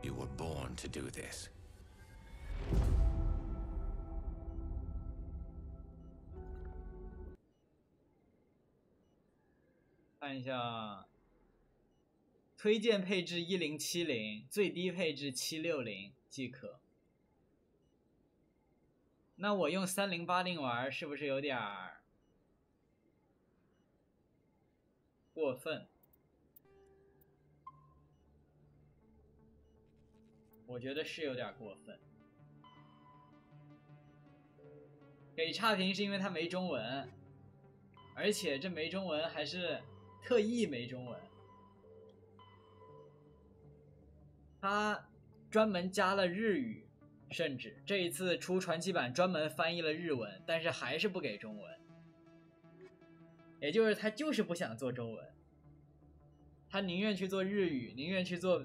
You were born to do this. 看一下，推荐配置1070，最低配置760即可。那我用3080玩是不是有点儿过分？我觉得是有点过分。给差评是因为它没中文，而且这没中文还是特意没中文，他专门加了日语，甚至这一次出传奇版专门翻译了日文，但是还是不给中文，也就是他就是不想做中文，他宁愿去做日语，宁愿去做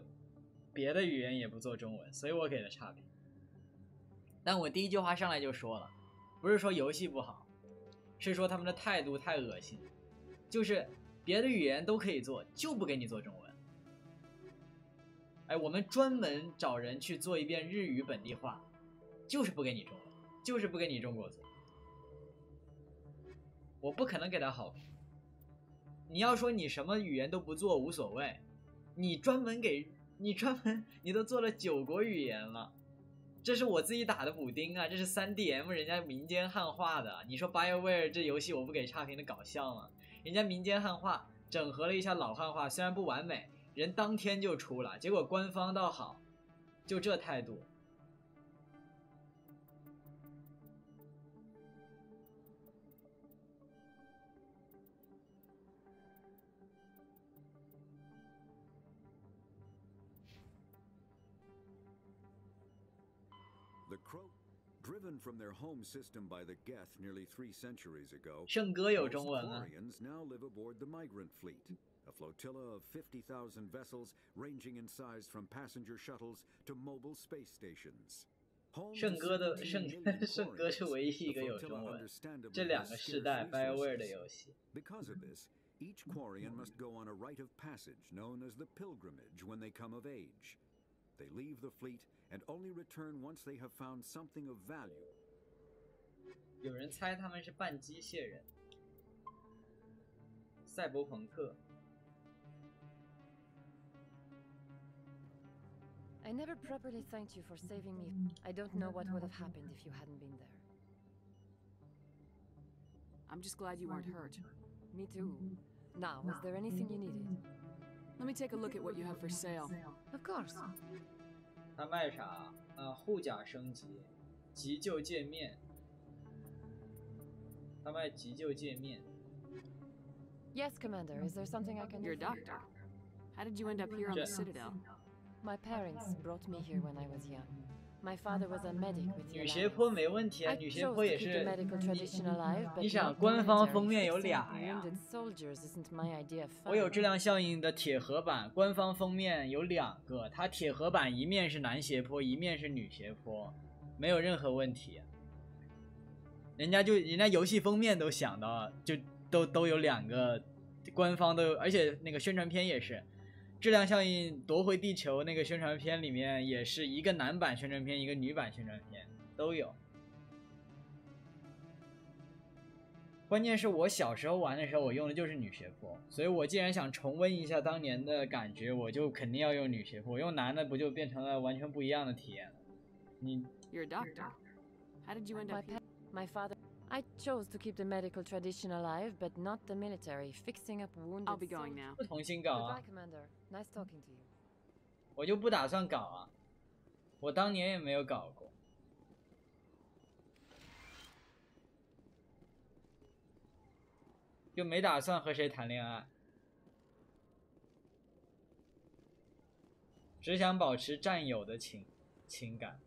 别的语言也不做中文，所以我给了差评。但我第一句话上来就说了，不是说游戏不好，是说他们的态度太恶心，就是别的语言都可以做，就不给你做中文。哎，我们专门找人去做一遍日语本地化，就是不给你中文，就是不给你中国做。我不可能给他好评。你要说你什么语言都不做无所谓，你都做了9国语言了，这是我自己打的补丁啊，这是 3DM 人家民间汉化的。你说 BioWare 这游戏我不给差评的搞笑吗？人家民间汉化整合了一下老汉化，虽然不完美，人当天就出了，结果官方倒好，就这态度。The Crow, driven from their home system by the Geth nearly 3 centuries ago, 圣歌有中文啊。 Quarians now live aboard the migrant fleet, a flotilla of 50,000 vessels ranging in size from passenger shuttles to mobile space stations. 圣歌是唯一一个有中文，这2个世代 BioWare 的游戏。 Because of this, each Quarian must go on a rite of passage known as the pilgrimage when they come of age. They leave the fleet and only return once they have found something of value. 有人猜他们是半机械人，赛博朋克。I never properly thanked you for saving me. I don't know what would have happened if you hadn't been there. I'm just glad you weren't hurt. Me too. Now, is there anything you needed? Let me take a look at what you have for sale. Of course. 他卖啥？护甲升级，急救界面。他卖急救界面。Yes, Commander. Is there something I can do? You're a doctor. How did you end up here on the Citadel? My parents brought me here when I was young. My father was a medic with the 女斜坡没问题啊，女斜坡也是。你想，官方封面有俩呀。我有质量效应的铁盒版，官方封面有2个，它铁盒版一面是男斜坡，一面是女斜坡，没有任何问题。人家游戏封面都想到，就都有2个，官方都有，而且那个宣传片也是。质量效应夺回地球那个宣传片里面也是一个男版宣传片，一个女版宣传片都有。关键是我小时候玩的时候，我用的就是女斜坡，所以我既然想重温一下当年的感觉，我就肯定要用女斜坡。我用男的不就变成了完全不一样的体验了？你 You're a doctor. How did you end up here? My father. I chose to keep the medical tradition alive, but not the military, fixing up wounded. I'll be going now. 不同心搞啊 Goodbye, Commander. Nice talking to you. 我就不打算搞啊，我当年也没有搞过。就没打算和谁谈恋爱，只想保持战友的情感。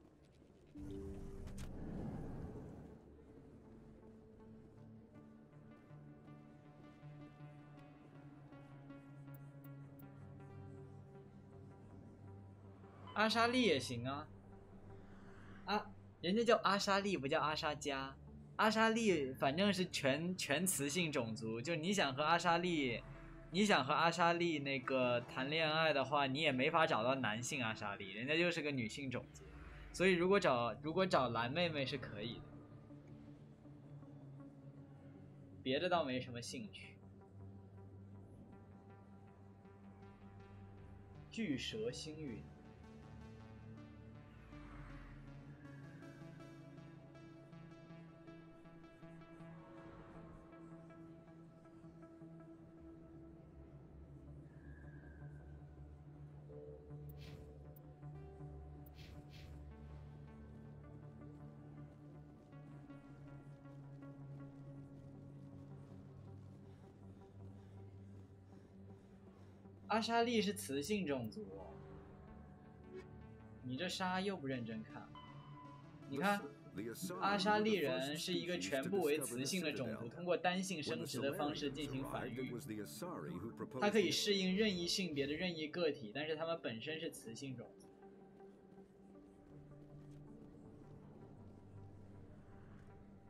阿莎莉也行啊，人家叫阿莎莉，不叫阿莎加。阿莎莉反正是全雌性种族，就你想和阿莎莉那个谈恋爱的话，你也没法找到男性阿莎莉，人家就是个女性种族，所以如果找蓝妹妹是可以的，别的倒没什么兴趣。巨蛇星云。阿莎莉是雌性种族，你这沙又不认真看。你看，阿莎莉人是一个全部为雌性的种族，通过单性生殖的方式进行繁育。它可以适应任意性别的任意个体，但是它们本身是雌性种族。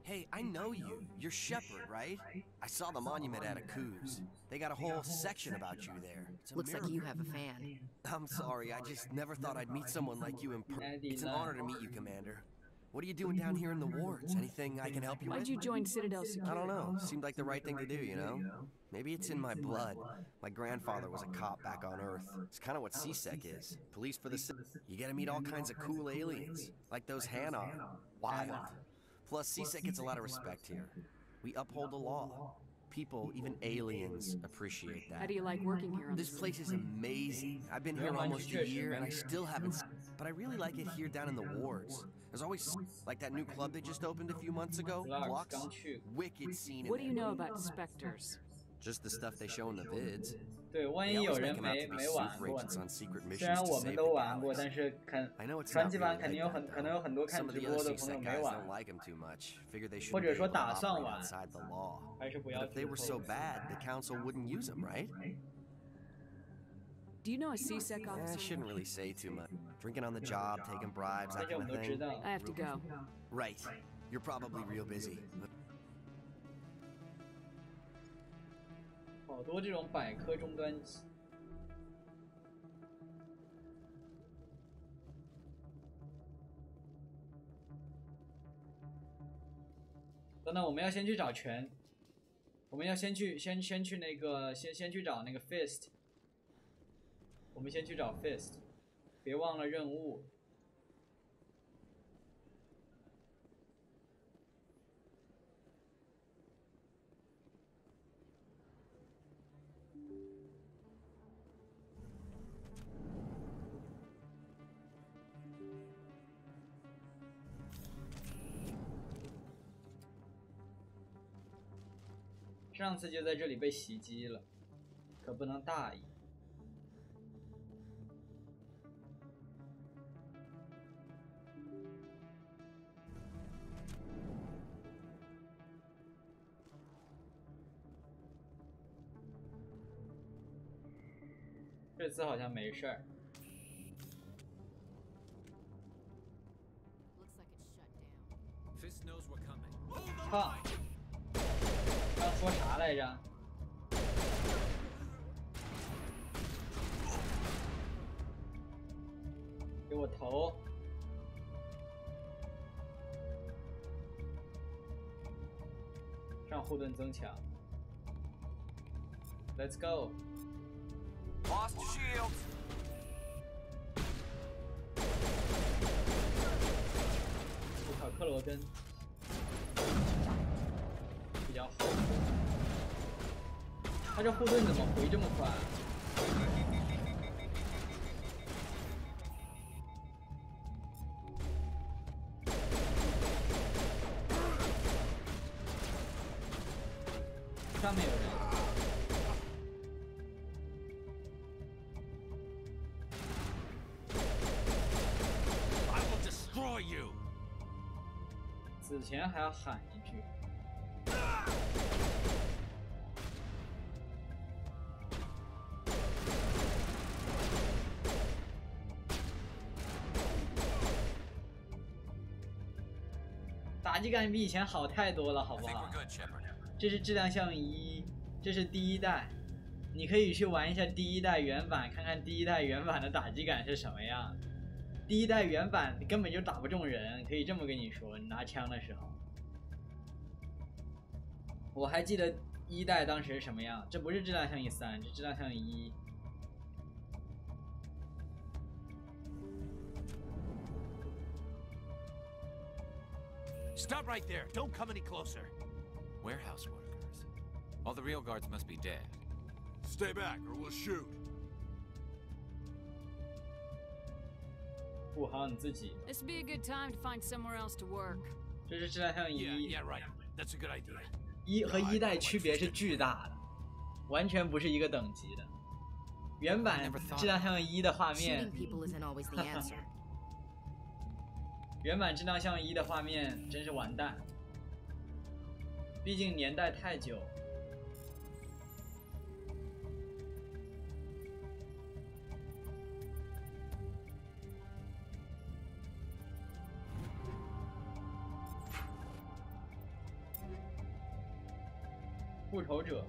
Hey, I know you. You're Shepard, right? I saw the monument at Aku's. They got a whole section about you there. Looks like you have a fan. I'm sorry, I just never thought I'd meet someone like you in person. It's an honor to meet you, Commander. What are you doing down here in the wards? Anything I can help you with? Why'd you join Citadel Security? I don't know. Seemed like the right thing to do, you know? Maybe it's in my blood. My grandfather was a cop back on Earth. It's kind of what CSEC is. Police for the city. You get to meet all kinds of cool aliens, like those Hanar. Wild. Plus, CSEC gets a lot of respect here. We uphold the law. People, even aliens, appreciate that. How do you like working here? This place is amazing. I've been here almost a year, and I still haven't... But I really like it here down in the wards. There's always... Like that new club they just opened a few months ago, Blocks. Wicked scene in What do you know about specters? Just the stuff they show in the vids. 对，万一有人没玩过呢？虽然我们都玩过，但是传奇版可能有很多看直播的朋友没玩，或者说打算玩，还是不要。If they were so bad, the council wouldn't use them, right? Do you know a CSEC officer? I shouldn't really say too much. Drinking on the job, taking bribes, that kind of thing. I have to go. Right. You're probably real busy. 好多这种百科终端机。等等，我们要先去找拳，我们要先去那个先去找那个 fist， 我们先去找 fist， 别忘了任务。上次就在这里被袭击了，可不能大意。这次好像没事儿。操！刚说啥来着？给我投！上护盾增强。Let's go. Lost shields. 我靠，克罗根比较好。他这护盾怎么回这么快？上面有人。I will destroy you. 死前还要喊一句。打击感比以前好太多了，好不好？这是质量效应1，这是第1代，你可以去玩一下第1代原版，看看第1代原版的打击感是什么样。第1代原版根本就打不中人，可以这么跟你说，你拿枪的时候。我还记得1代当时是什么样，这不是质量效应3，这是质量效应1。Stop right there. Don't come any closer. Warehouse workers. All the real guards must be dead. Stay back or we'll shoot. 顾好你自己。 This would be a good time to find somewhere else to work. 这是质量效应1。Yeah, right. That's a good idea. 1和1代区别是巨大的，完全不是一个等级的。原版质量效应1的画面。原版质量效应1的画面真是完蛋，毕竟年代太久。复仇者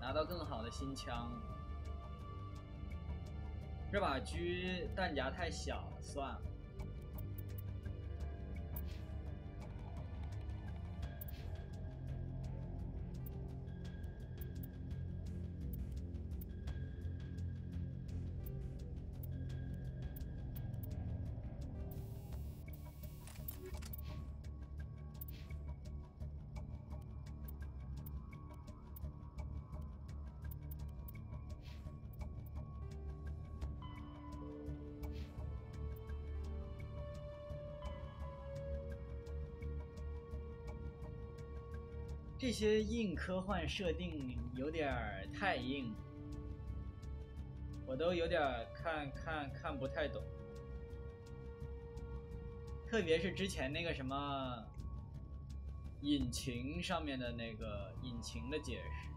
拿到更好的新枪。这把狙弹夹太小了，算了。这些硬科幻设定有点太硬，我都有点看不太懂。特别是之前那个什么引擎上面的那个引擎的解释，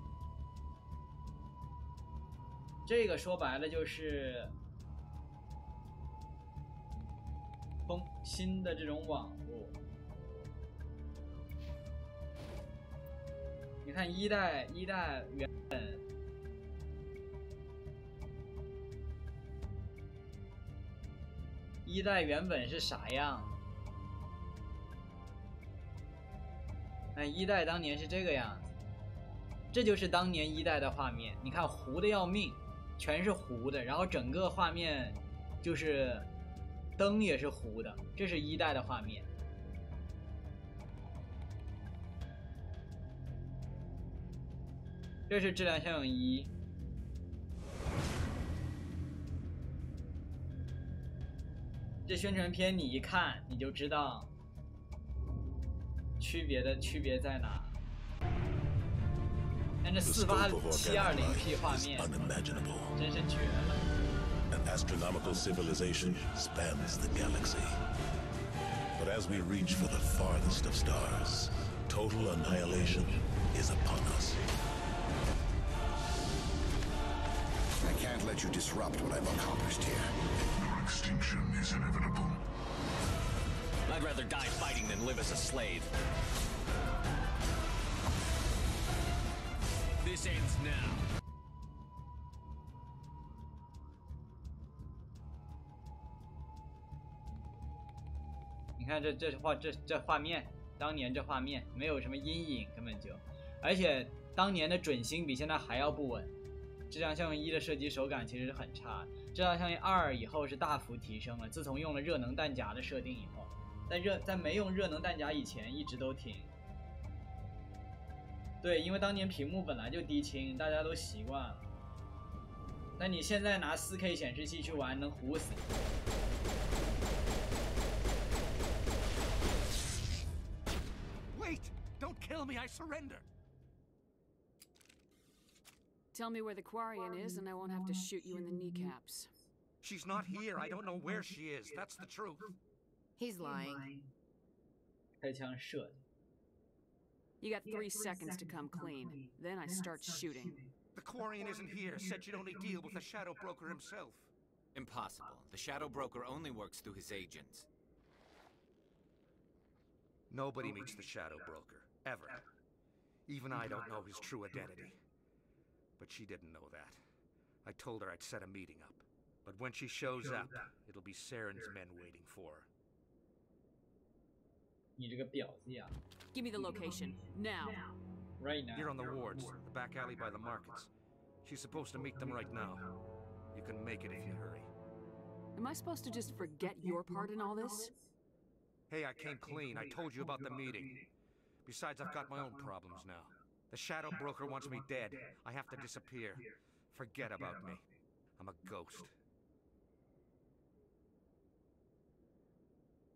这个说白了就是新的这种网络。你看一代原本1代原本是啥样？看一代当年是这个样子，这就是当年一代的画面。你看糊的要命，全是糊的，然后整个画面就是灯也是糊的，这是一代的画面。这是质量效应1。这宣传片你一看你就知道区别在哪。但这48720P 画面真是绝了。An astronomical civilization spans the galaxy. But as we reach for the farthest of stars, total annihilation is upon us. I can't let you disrupt what I've accomplished here. Your extinction is inevitable. I'd rather die fighting than live as a slave. This ends now. 你看这画面，当年这画面没有什么阴影，根本就，而且当年的准星比现在还要不稳。质量效应1的射击手感其实是很差的，质量效应2以后是大幅提升了。自从用了热能弹夹的设定以后，在没用热能弹夹以前一直都挺。对，因为当年屏幕本来就低清，大家都习惯了。但你现在拿4K 显示器去玩，能糊死你。Wait! Don't kill me, I surrender! Tell me where the Quarian is, and I won't have to shoot you in the kneecaps. She's not here. I don't know where she is. That's the truth. He's lying. 开枪射。You got 3 seconds to come clean. Then I start shooting. The Quarian isn't here. Said she'd only deal with the Shadow Broker himself. Impossible. The Shadow Broker only works through his agents. Nobody meets the Shadow Broker. Ever. Even I don't know his true identity. But she didn't know that. I told her I'd set a meeting up. But when she shows up, it'll be Saren's men waiting for her. 你这个婊子呀 Give me the location, now. Right now. You're on the wards, the back alley by the markets. She's supposed to meet them right now. You can make it if you hurry. Am I supposed to just forget your part in all this? Hey, I came clean. I told you about the meeting. Besides, I've got my own problems now. The Shadow Broker wants me dead. I have to disappear. Forget about me. I'm a ghost.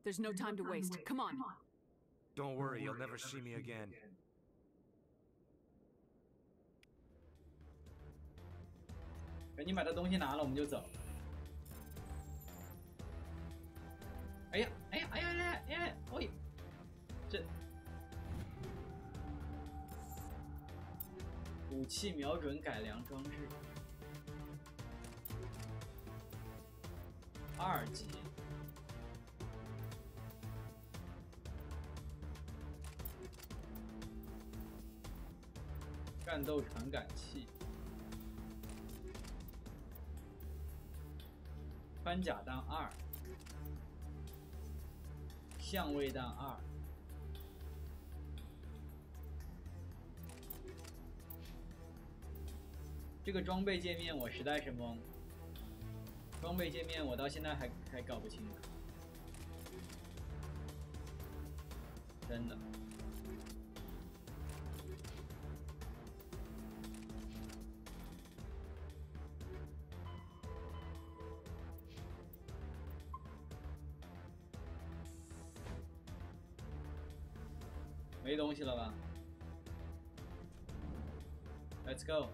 There's no time to waste. Come on. Don't worry, you'll never see me again. 赶紧把这东西拿了，我们就走。哎呀，哎呀，哎呀，哎呀，哎呀，这武器瞄准改良装置，2级。战斗传感器，穿甲弹2，相位弹2，这个装备界面我实在是懵，装备界面我到现在还搞不清楚，真的。没东西了吧 ？Let's go。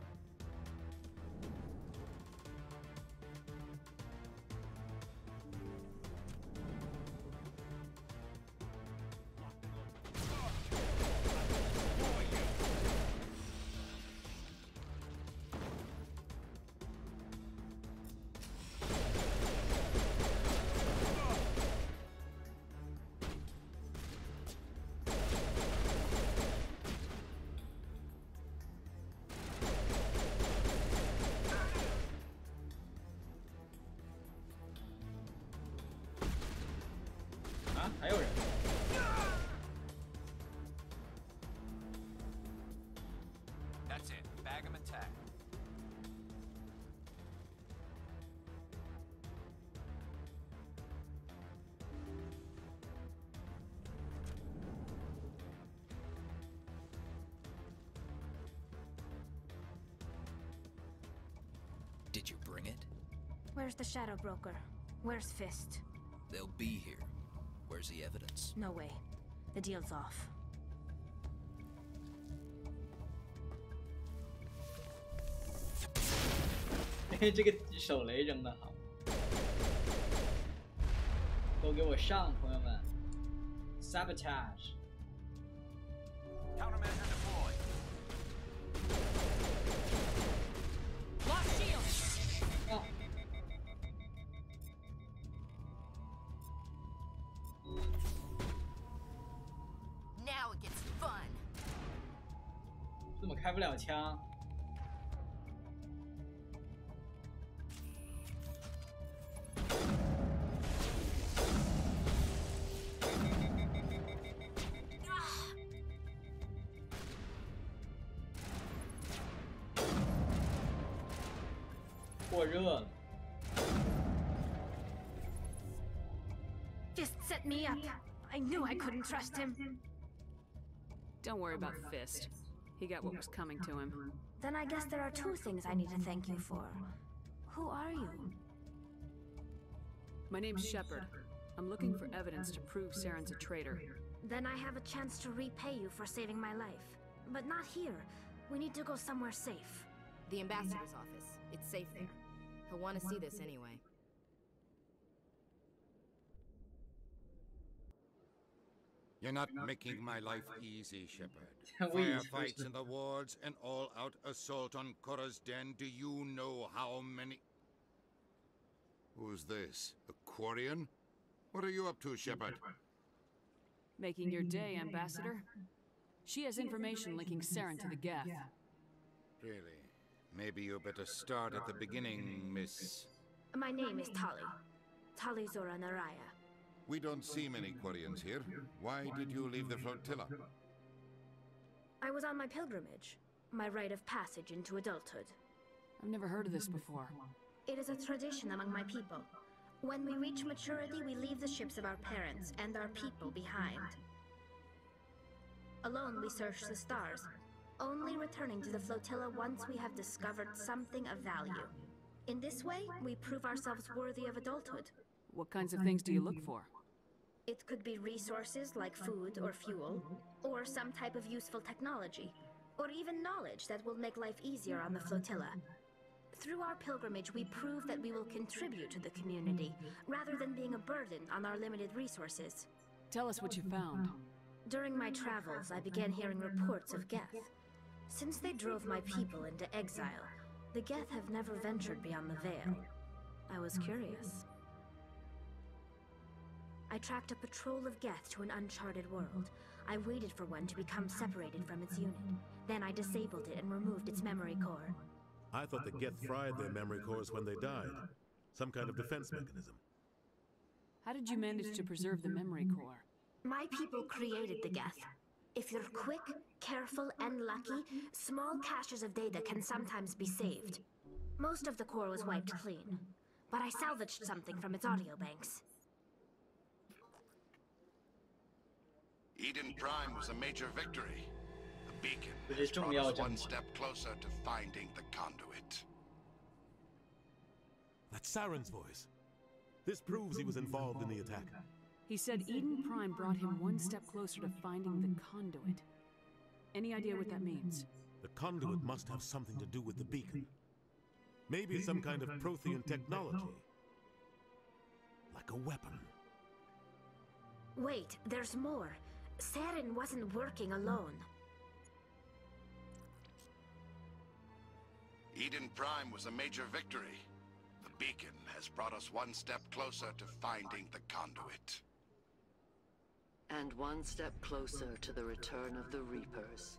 还有人。Did you bring it? Where's the Shadow Broker? Where's Fist? They'll be here. Where's the evidence? No way. The deal's off. 这个手雷扔得好，都给我上，朋友们 ！Sabotage。 Countermeasure deployed. Lock shield. 啊！ Now it gets fun. 怎么开不了枪？ 过热了。 Fist set me up. I knew I couldn't trust him. Don't worry about Fist. He got what was coming to him. Then I guess there are two things I need to thank you for. Who are you? My name's Shepard. I'm looking for evidence to prove Saren's a traitor. Then I have a chance to repay you for saving my life. But not here. We need to go somewhere safe. The ambassador's office. It's safe there. He'll want to see this anyway. You're not making my life easy, Shepard. Firefights in the wards, an all-out assault on Korra's den. Do you know how many... Who's this? A Quarian? What are you up to, Shepard? Making your day, Ambassador. She has information linking Saren to the Geth. Really? Maybe you better start at the beginning, Miss... My name is Tali. Tali Zora Naraya. We don't see many Quarians here. Why did you leave the flotilla? I was on my pilgrimage. My rite of passage into adulthood. I've never heard of this before. It is a tradition among my people. When we reach maturity, we leave the ships of our parents and our people behind. Alone, we search the stars, only returning to the flotilla once we have discovered something of value. In this way, we prove ourselves worthy of adulthood. What kinds of things do you look for? It could be resources like food or fuel, or some type of useful technology, or even knowledge that will make life easier on the flotilla. Through our pilgrimage, we prove that we will contribute to the community, rather than being a burden on our limited resources. Tell us what you found. During my travels, I began hearing reports of Geth. Since they drove my people into exile, the Geth have never ventured beyond the Veil. I was curious. I tracked a patrol of Geth to an uncharted world. I waited for one to become separated from its unit. Then I disabled it and removed its memory core. I thought the Geth fried their memory cores when they died. Some kind of defense mechanism. How did you manage to preserve the memory core? My people created the Geth. If you're quick, careful, and lucky, small caches of data can sometimes be saved. Most of the core was wiped clean, but I salvaged something from its audio banks. Eden Prime was a major victory. The beacon has has brought us one step closer to finding the conduit. That's Saren's voice. This proves he was involved in the attack. He said Eden Prime brought him one step closer to finding the conduit. Any idea what that means? The conduit must have something to do with the beacon. Maybe some kind of Prothean technology. Like a weapon. Wait, there's more. Saren wasn't working alone. Eden Prime was a major victory. The beacon has brought us one step closer to finding the conduit. And one step closer to the return of the Reapers.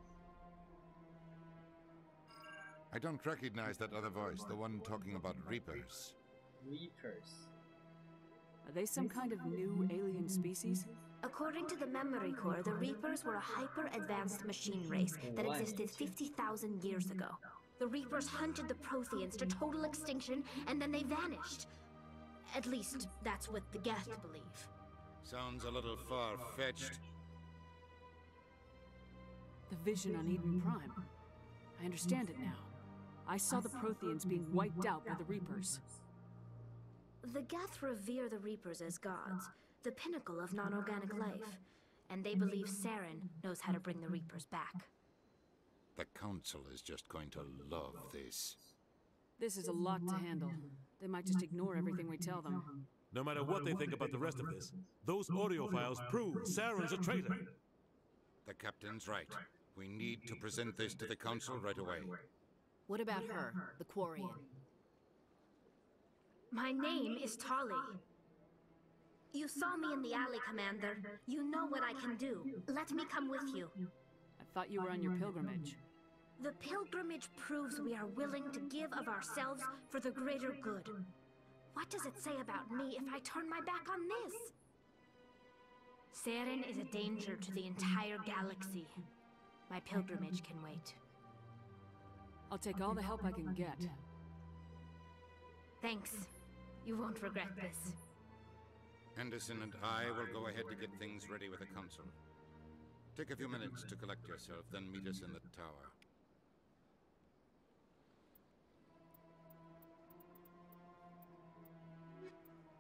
I don't recognize that other voice, the one talking about Reapers. Reapers. Are they some kind of new alien species? According to the memory core, the Reapers were a hyper-advanced machine race that existed 50,000 years ago. The Reapers hunted the Protheans to total extinction, and then they vanished. At least, that's what the Geth believe. Sounds a little far-fetched. The vision on Eden Prime. I understand it now. I saw the Protheans being wiped out by the Reapers. The Geth revere the Reapers as gods, the pinnacle of non-organic life, and they believe Saren knows how to bring the Reapers back. The Council is just going to love this. This is a lot to handle. They might just ignore everything we tell them. No matter what they think about the rest of this, those audio files prove Saren's a traitor. The captain's right. We need to present this to the Council right away. What about her, the Quarian? My name is Tali. You saw me in the alley, Commander. You know what I can do. Let me come with you. I thought you were on your pilgrimage. The pilgrimage proves we are willing to give of ourselves for the greater good. What does it say about me if I turn my back on this? Saren is a danger to the entire galaxy. My pilgrimage can wait. I'll take all the help I can get. Thanks. You won't regret this. Henderson and I will go ahead to get things ready with the Council. Take a few minutes to collect yourself, then meet us in the tower.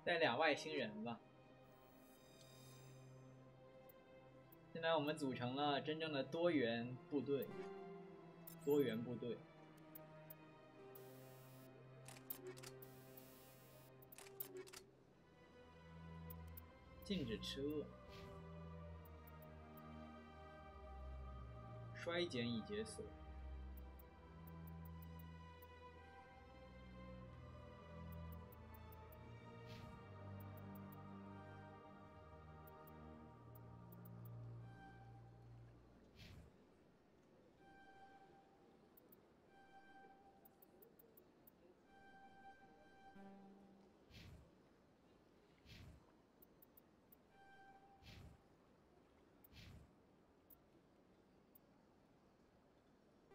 带俩外星人吧。现在我们组成了真正的多元部队。禁止吃饿。衰减已解锁。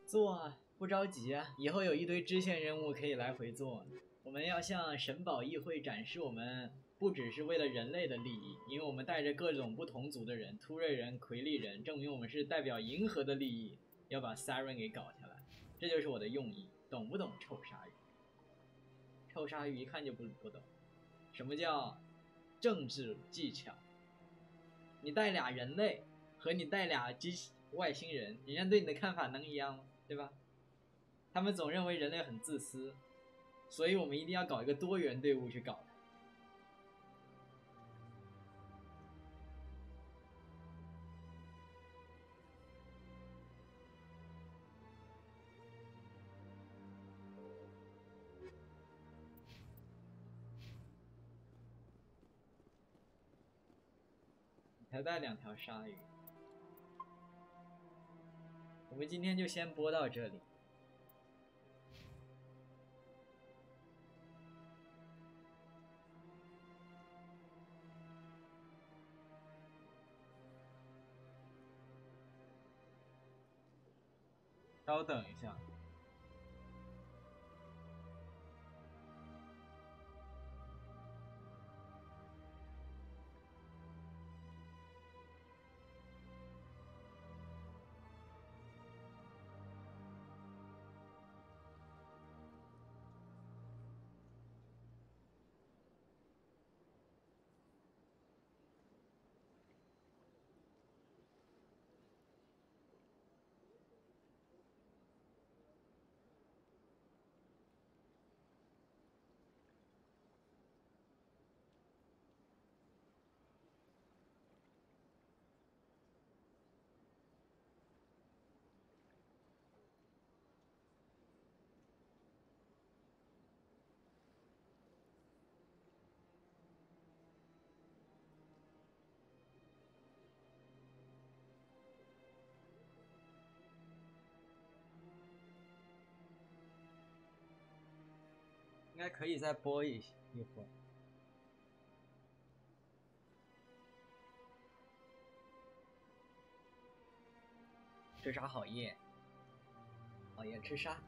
做啊，不着急啊，以后有一堆支线任务可以来回做。我们要向神堡议会展示我们不只是为了人类的利益，因为我们带着各种不同族的人，突锐人、魁利人，证明我们是代表银河的利益，要把 Saren 给搞下来。这就是我的用意，懂不懂？臭鲨鱼，臭鲨鱼一看就不懂。什么叫政治技巧？你带俩人类和你带俩外星人，人家对你的看法能一样吗？对吧？他们总认为人类很自私，所以我们一定要搞一个多元队伍去搞它。才带2条鲨鱼。我们今天就先播到这里。稍等一下。应该可以再播一会儿。吃啥好夜？好夜吃啥？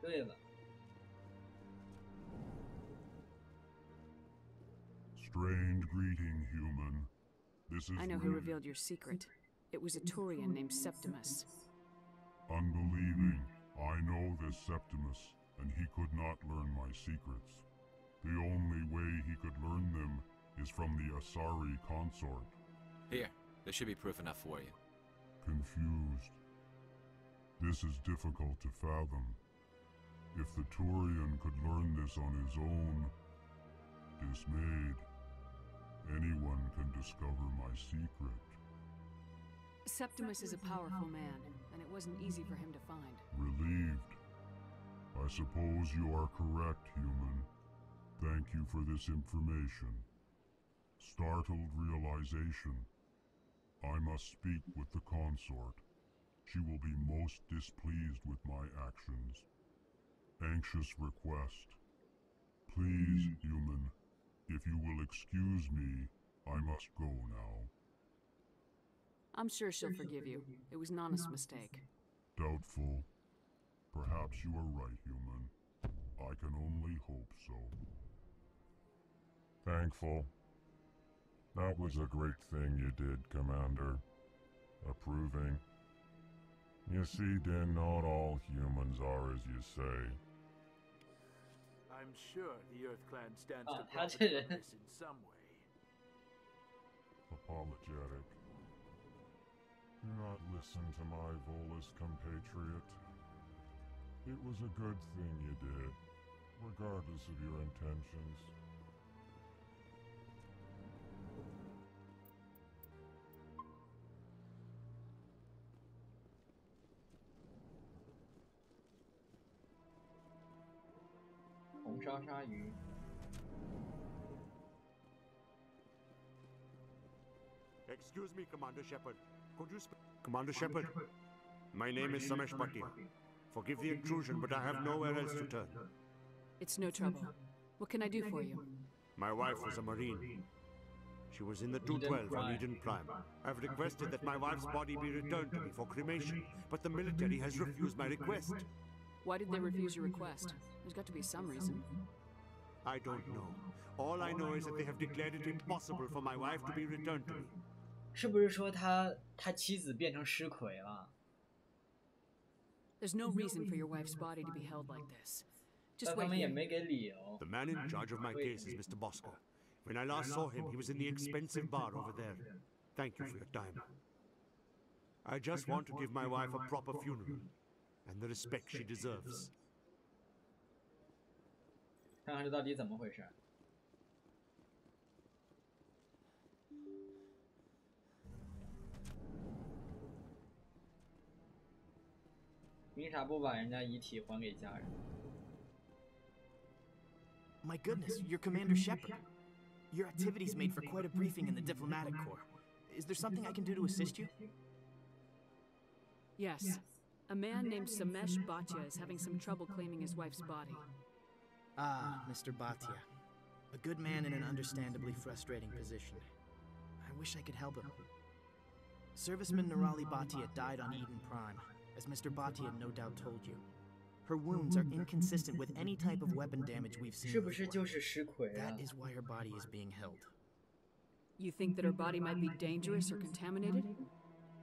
对了。Strange greeting, human. This is I know who revealed your secret. It was a Turian named Septimus. Unbelieving, I know this Septimus, and he could not learn my secrets. The only way he could learn them is from the Asari consort. Here, there should be proof enough for you. Confused. This is difficult to fathom. If the Turian could learn this on his own, dismayed, anyone can discover my secret. Septimus is a powerful man, and it wasn't easy for him to find. Relieved. I suppose you are correct, human. Thank you for this information. Startled realization. I must speak with the consort. She will be most displeased with my actions. Anxious request. Please, human, if you will excuse me, I must go now. I'm sure she'll forgive you. It was an honest mistake. Doubtful. Perhaps you are right, human. I can only hope so. Thankful. That was a great thing you did, Commander. Approving. You see, Din, not all humans are as you say. I'm sure the Earth Clan stands to profit from this in some way. Apologetic. Do not listen to my Volus compatriot. It was a good thing you did, regardless of your intentions. Excuse me, Commander Shepard. Could you speak? Commander Shepard, my name is Samesh Bhatia. Forgive the intrusion, but I have nowhere else to turn. It's no trouble. What can I do for you? My wife was a Marine. She was in the 212 on Eden Prime. I've requested that my wife's body be returned to me for cremation, but the military has refused my request. Why did they refuse your request? There's got to be some reason. I don't know. All I know is that they have declared it impossible for my wife to be returned to me. 是不是说他妻子变成尸魁了？ There's no reason for your wife's body to be held like this. Just 但他 wait 们也 here. 没给理由。 The man in charge of my case is Mr. Bosco. When I last saw him, he was in the expensive bar over there. Thank you for your time. I just want to give my wife a proper funeral and the respect she deserves. 看看这到底怎么回事。为啥不把人家遗体还给家人？ My goodness, you're Commander Shepard. Your activities made for quite a briefing in the diplomatic corps. Is there something I can do to assist you? Yes. A man named Samesh Bhatia is having some trouble claiming his wife's body. Ah, Mr. Bhatia. A good man in an understandably frustrating position. I wish I could help him. Serviceman Nirali Bhatia died on Eden Prime, as Mr. Bhatia no doubt told you. Her wounds are inconsistent with any type of weapon damage we've seen 是不是 before. 就是尸魁啊？ That is why her body is being held. You think that her body might be dangerous or contaminated?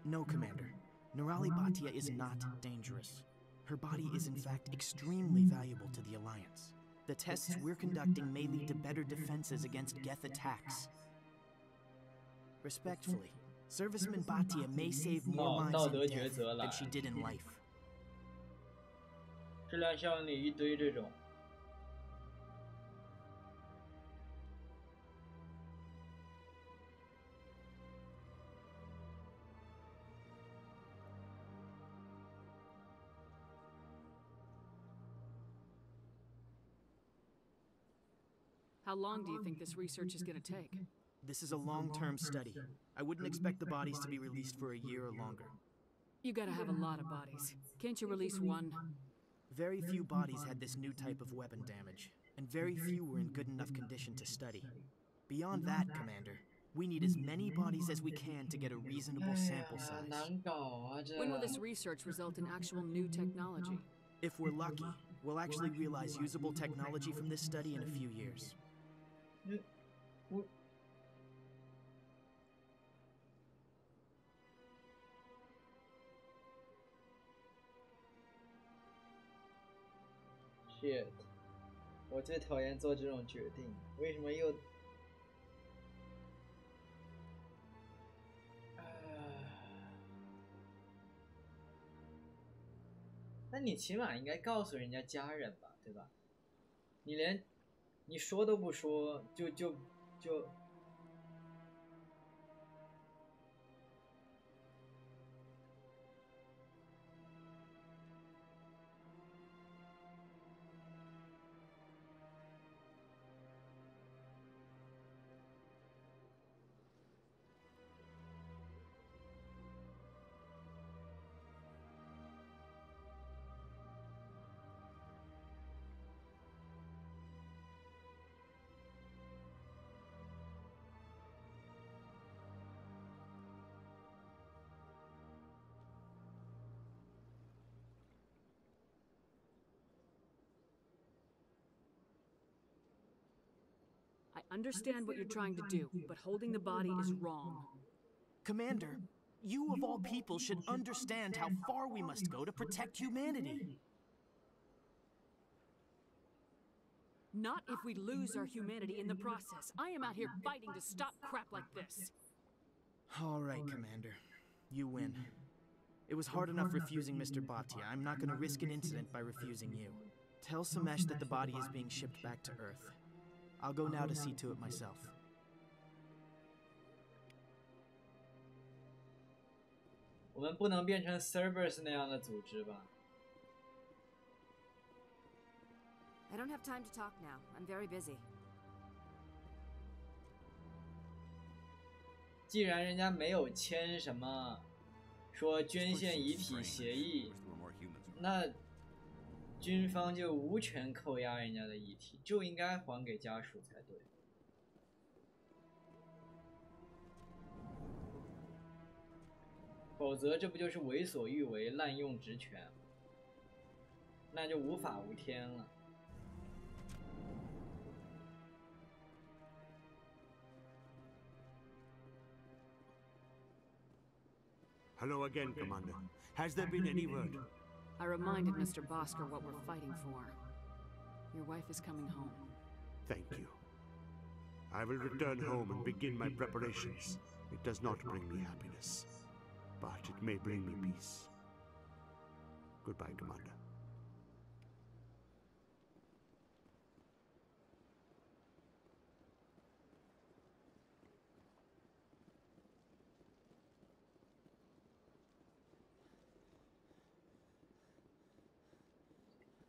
No, Commander. Nirali Bhatia is not dangerous. Her body is in fact extremely valuable to the Alliance. The tests we're conducting may lead to better defenses against Geth attacks. Respectfully, Serviceman Bhatia may save more lives in death than she did in life. 质量效应里一堆这种。 How long do you think this research is going to take? This is a long-term study. I wouldn't expect the bodies to be released for a year or longer. You gotta have a lot of bodies. Can't you release one? Very few bodies had this new type of weapon damage, and very few were in good enough condition to study. Beyond that, Commander, we need as many bodies as we can to get a reasonable sample size. 难搞啊这。 When will this research result in actual new technology? If we're lucky, we'll actually realize usable technology from this study in a few years. 我 shit， 我最讨厌做这种决定，为什么又？那你起码应该告诉人家家人吧，对吧？你连你说都不说，就。I understand what you're trying to do, but holding the body is wrong. Commander, you of all people should understand how far we must go to protect humanity. Not if we lose our humanity in the process. I am out here fighting to stop crap like this. All right, Commander. You win. It was hard enough refusing Mr. Bhatia. I'm not going to risk an incident by refusing you. Tell Samesh that the body is being shipped back to Earth. I'll go now to see to it myself. 我们不能变成 Cerberus 那样的组织吧？ I don't have time to talk now. I'm very busy. 既然人家没有签什么说捐献遗体协议，那军方就无权扣押人家的遗体，就应该还给家属才对。否则这不就是为所欲为、滥用职权，那就无法无天了。 Hello again, Commander. Has there been any word? I reminded Mr. Bosker what we're fighting for. Your wife is coming home. Thank you. I will return home and begin my preparations. It does not bring me happiness, but it may bring me peace. Goodbye, Commander.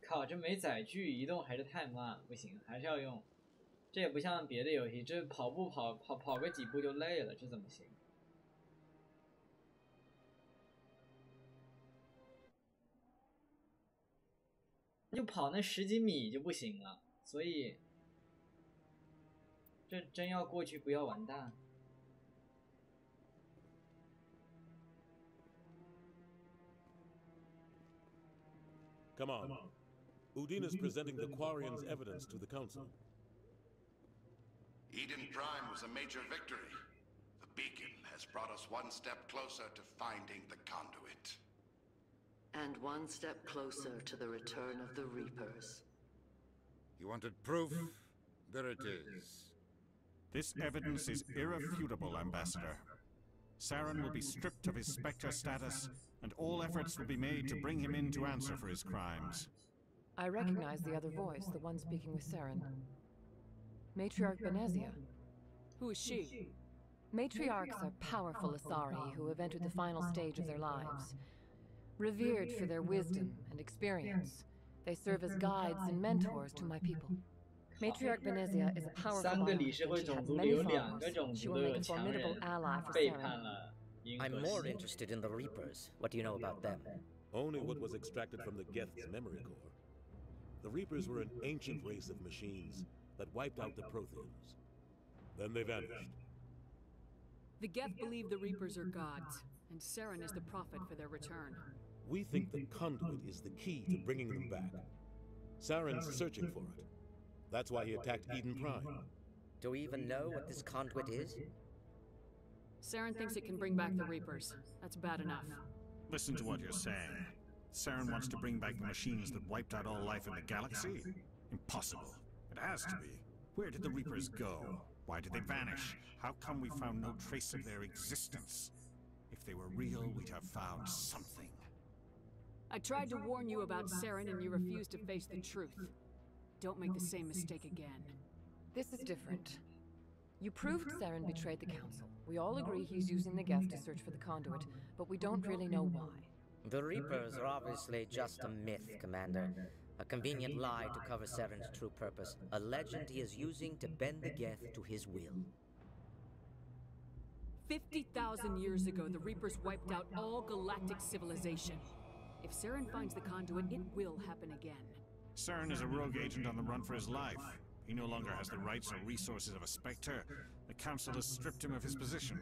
靠，这没载具，移动还是太慢，不行，还是要用。这也不像别的游戏，这跑步跑个几步就累了，这怎么行？就跑那10几米就不行了，所以这真要过去，不要完蛋。 Come on. Udin is presenting the Quarians' evidence to the Council. Eden Prime was a major victory. The beacon has brought us one step closer to finding the conduit. And one step closer to the return of the Reapers. You wanted proof? There it is. This evidence is irrefutable, Ambassador. Saren will be stripped of his Spectre status, and all efforts will be made to bring him in to answer for his crimes. I recognize the other voice, the one speaking with Saren. Matriarch Benezia. Who is she? Matriarchs are powerful Asari who have entered the final stage of their lives. Revered for their wisdom and experience, they serve as guides and mentors to my people. Matriarch Benezia is a powerful monarch, and she has many followers. She will make a formidable ally for Saren. I'm more interested in the Reapers. What do you know about them? Only what was extracted from the Geth's memory core. The Reapers were an ancient race of machines that wiped out the Protheans. Then they vanished. The Geth believe the Reapers are gods, and Saren is the prophet for their return. We think the conduit is the key to bringing them back. Saren's searching for it. That's why he attacked Eden Prime. Do we even know what this conduit is? Saren thinks it can bring back the Reapers. That's bad enough. Listen to what you're saying. Saren wants to bring back the machines that wiped out all life in the galaxy? Impossible. It has to be. Where did the Reapers go? Why did they vanish? How come we found no trace of their existence? If they were real, we'd have found something. I tried to warn you about Saren and you refused to face the truth. Don't make the same mistake again. This is different. You proved Saren betrayed the Council. We all agree he's using the gas to search for the conduit, but we don't really know why. The Reapers are obviously just a myth, Commander. A convenient lie to cover Saren's true purpose. A legend he is using to bend the Geth to his will. 50,000 years ago, the Reapers wiped out all galactic civilization. If Saren finds the conduit, it will happen again. Saren is a rogue agent on the run for his life. He no longer has the rights or resources of a Spectre. The Council has stripped him of his position.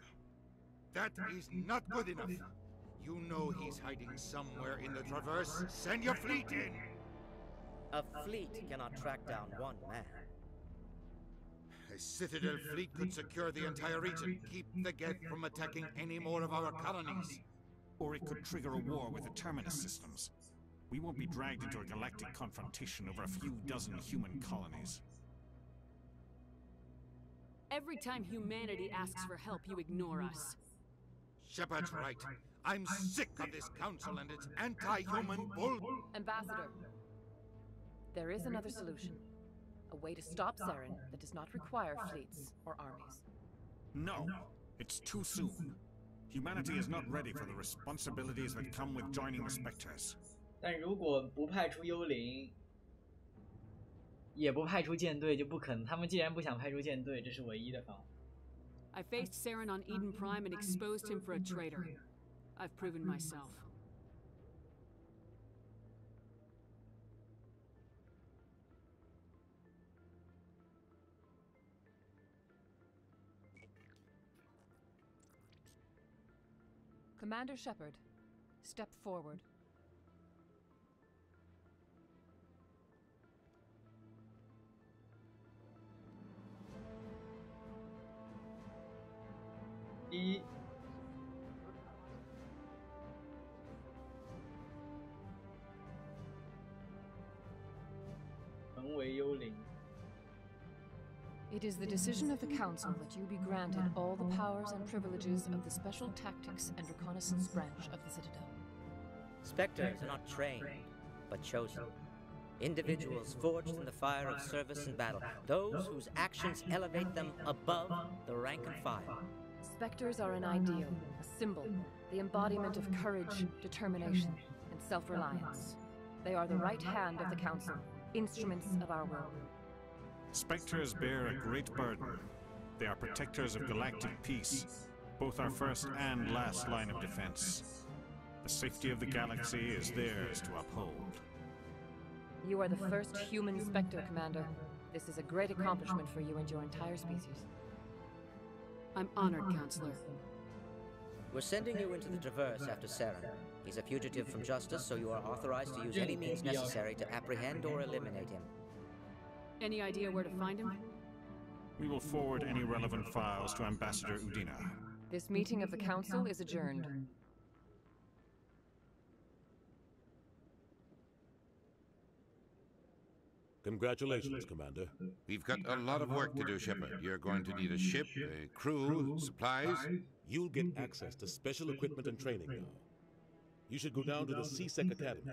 That is not good enough. You know he's hiding somewhere in the Traverse. Send your fleet in! A fleet cannot track down one man. A Citadel fleet could secure the entire region, keep the Geth from attacking any more of our colonies. Or it could trigger a war with the Terminus systems. We won't be dragged into a galactic confrontation over a few dozen human colonies. Every time humanity asks for help, you ignore us. Shepard's right. I'm sick of this council and its anti-human bull... Ambassador, there is another solution. A way to stop Saren that does not require fleets or armies. No, it's too soon. Humanity is not ready for the responsibilities that come with joining the Spectres. 但如果不派出幽灵，也不派出舰队，就不可能。他们既然不想派出舰队，这是唯一的方法。I faced Saren on Eden Prime and exposed him for a traitor. I've proven myself. Commander Shepard, step forward. It is the decision of the Council that you be granted all the powers and privileges of the Special Tactics and Reconnaissance branch of the Citadel. Spectres are not trained, but chosen. Individuals forged in the fire of service and battle. Those whose actions elevate them above the rank and file. Spectres are an ideal, a symbol, the embodiment of courage, determination, and self-reliance. They are the right hand of the Council, instruments of our will. Spectres bear a great burden. They are protectors of galactic peace, both our first and last line of defense. The safety of the galaxy is theirs to uphold. You are the first human Spectre, Commander. This is a great accomplishment for you and your entire species. I'm honored, Counselor. We're sending you into the Traverse after Saren. He's a fugitive from justice, so you are authorized to use any means necessary to apprehend or eliminate him. Any idea where to find him? We will forward any relevant files to Ambassador Udina. This meeting of the Council is adjourned. Congratulations, Commander. We've got a lot of work to do, Shepard. You're going to need a ship, a crew, supplies. You'll get access to special equipment and training now. You should go down to the CSEC Academy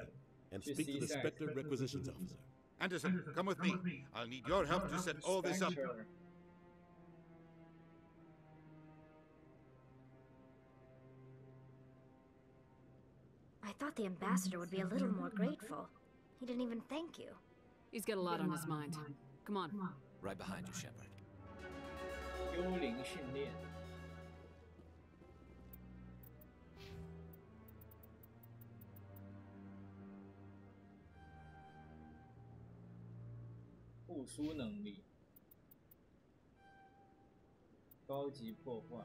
and speak to the Spectre Requisitions Officer. Anderson, come with me. I'll need your help to set all this up. I thought the ambassador would be a little more grateful. He didn't even thank you. He's got a lot on his mind. Come on. Right behind you, Shepard. 幽灵训练。复苏能力，高级破坏。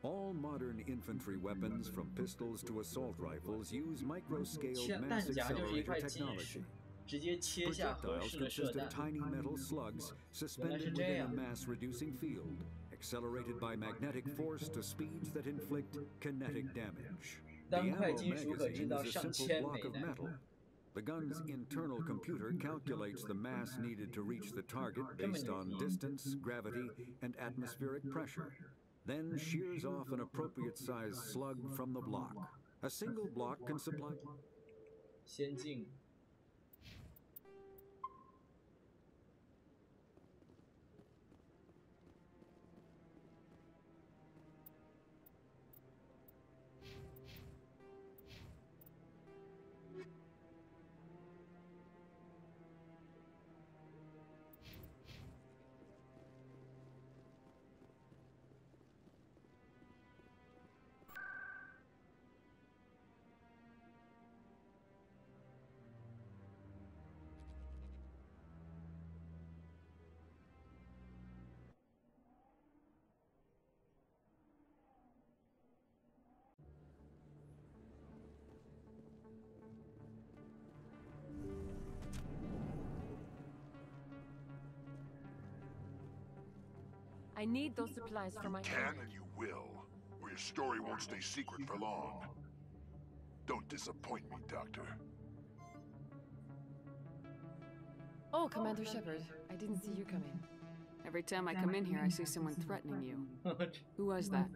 All modern infantry weapons, from pistols to assault rifles, use micro-scaled mass 弹夹就是一 accelerator 块金属， technology. 直接切下合 Projectiles 适的射 consist 弹。 of tiny metal slugs 原来 suspended 是这 within a 样。 mass-reducing field, accelerated by magnetic force to speeds that inflict kinetic damage. The 单块 ammo 金属可制 magazine 造 is a 上 simple 千 block 枚 of 弹。 metal. The gun's internal computer calculates the mass needed to reach the target based on distance, gravity, and atmospheric pressure, then shears off an appropriate-sized slug from the block. A single block can supply... 先进。 I need those supplies for my Can clinic. and you will, or your story won't stay secret for long. Don't disappoint me, Doctor. Oh, Commander Shepard, I didn't see you come in. Every time I come in here, I see someone threatening you. Who was that?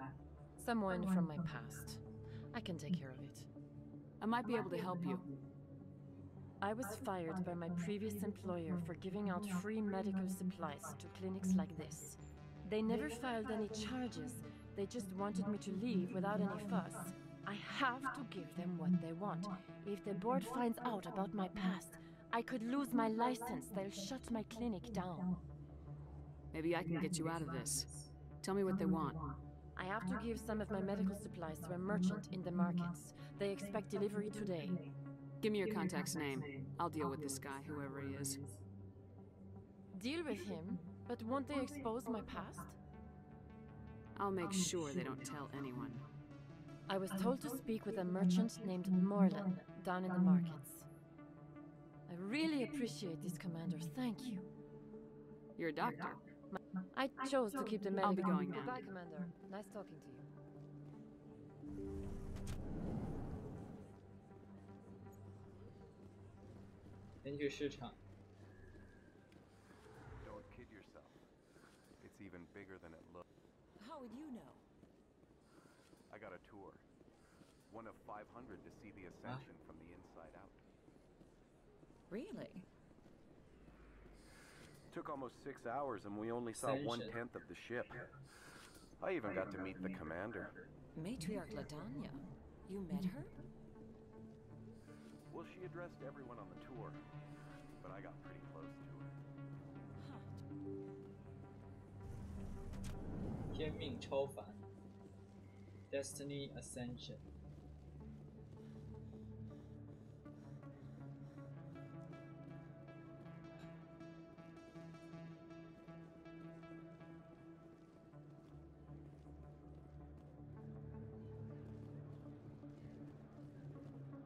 Someone from my past. I can take care of it. I might be able to help you. I was fired by my previous employer for giving out free medical supplies to clinics like this. They never filed any charges. They just wanted me to leave without any fuss. I have to give them what they want. If the board finds out about my past, I could lose my license. They'll shut my clinic down. Maybe I can get you out of this. Tell me what they want. I have to give some of my medical supplies to a merchant in the markets. They expect delivery today. Give me your contact's name. I'll deal with this guy, whoever he is. Deal with him? But won't they expose my past? I'll make sure they don't tell anyone. I was told to speak with a merchant named Morlan down in the markets. I really appreciate this, Commander. Thank you. You're a doctor. I chose to keep the medical... I'll be going now. Goodbye, Commander. Nice talking to you.根据市场。 Don't kid yourself. It's even bigger than it looks. How would you know? I got a tour. One of 500 to see the Ascension from the inside out. Really? Took almost 6 hours and we only saw 1/10 of the ship. I even got to meet the commander. Matriarch Ladanya? You met her? Well, she addressed everyone on the tour, but I got pretty close to her. 天命超凡 ，Destiny Ascension。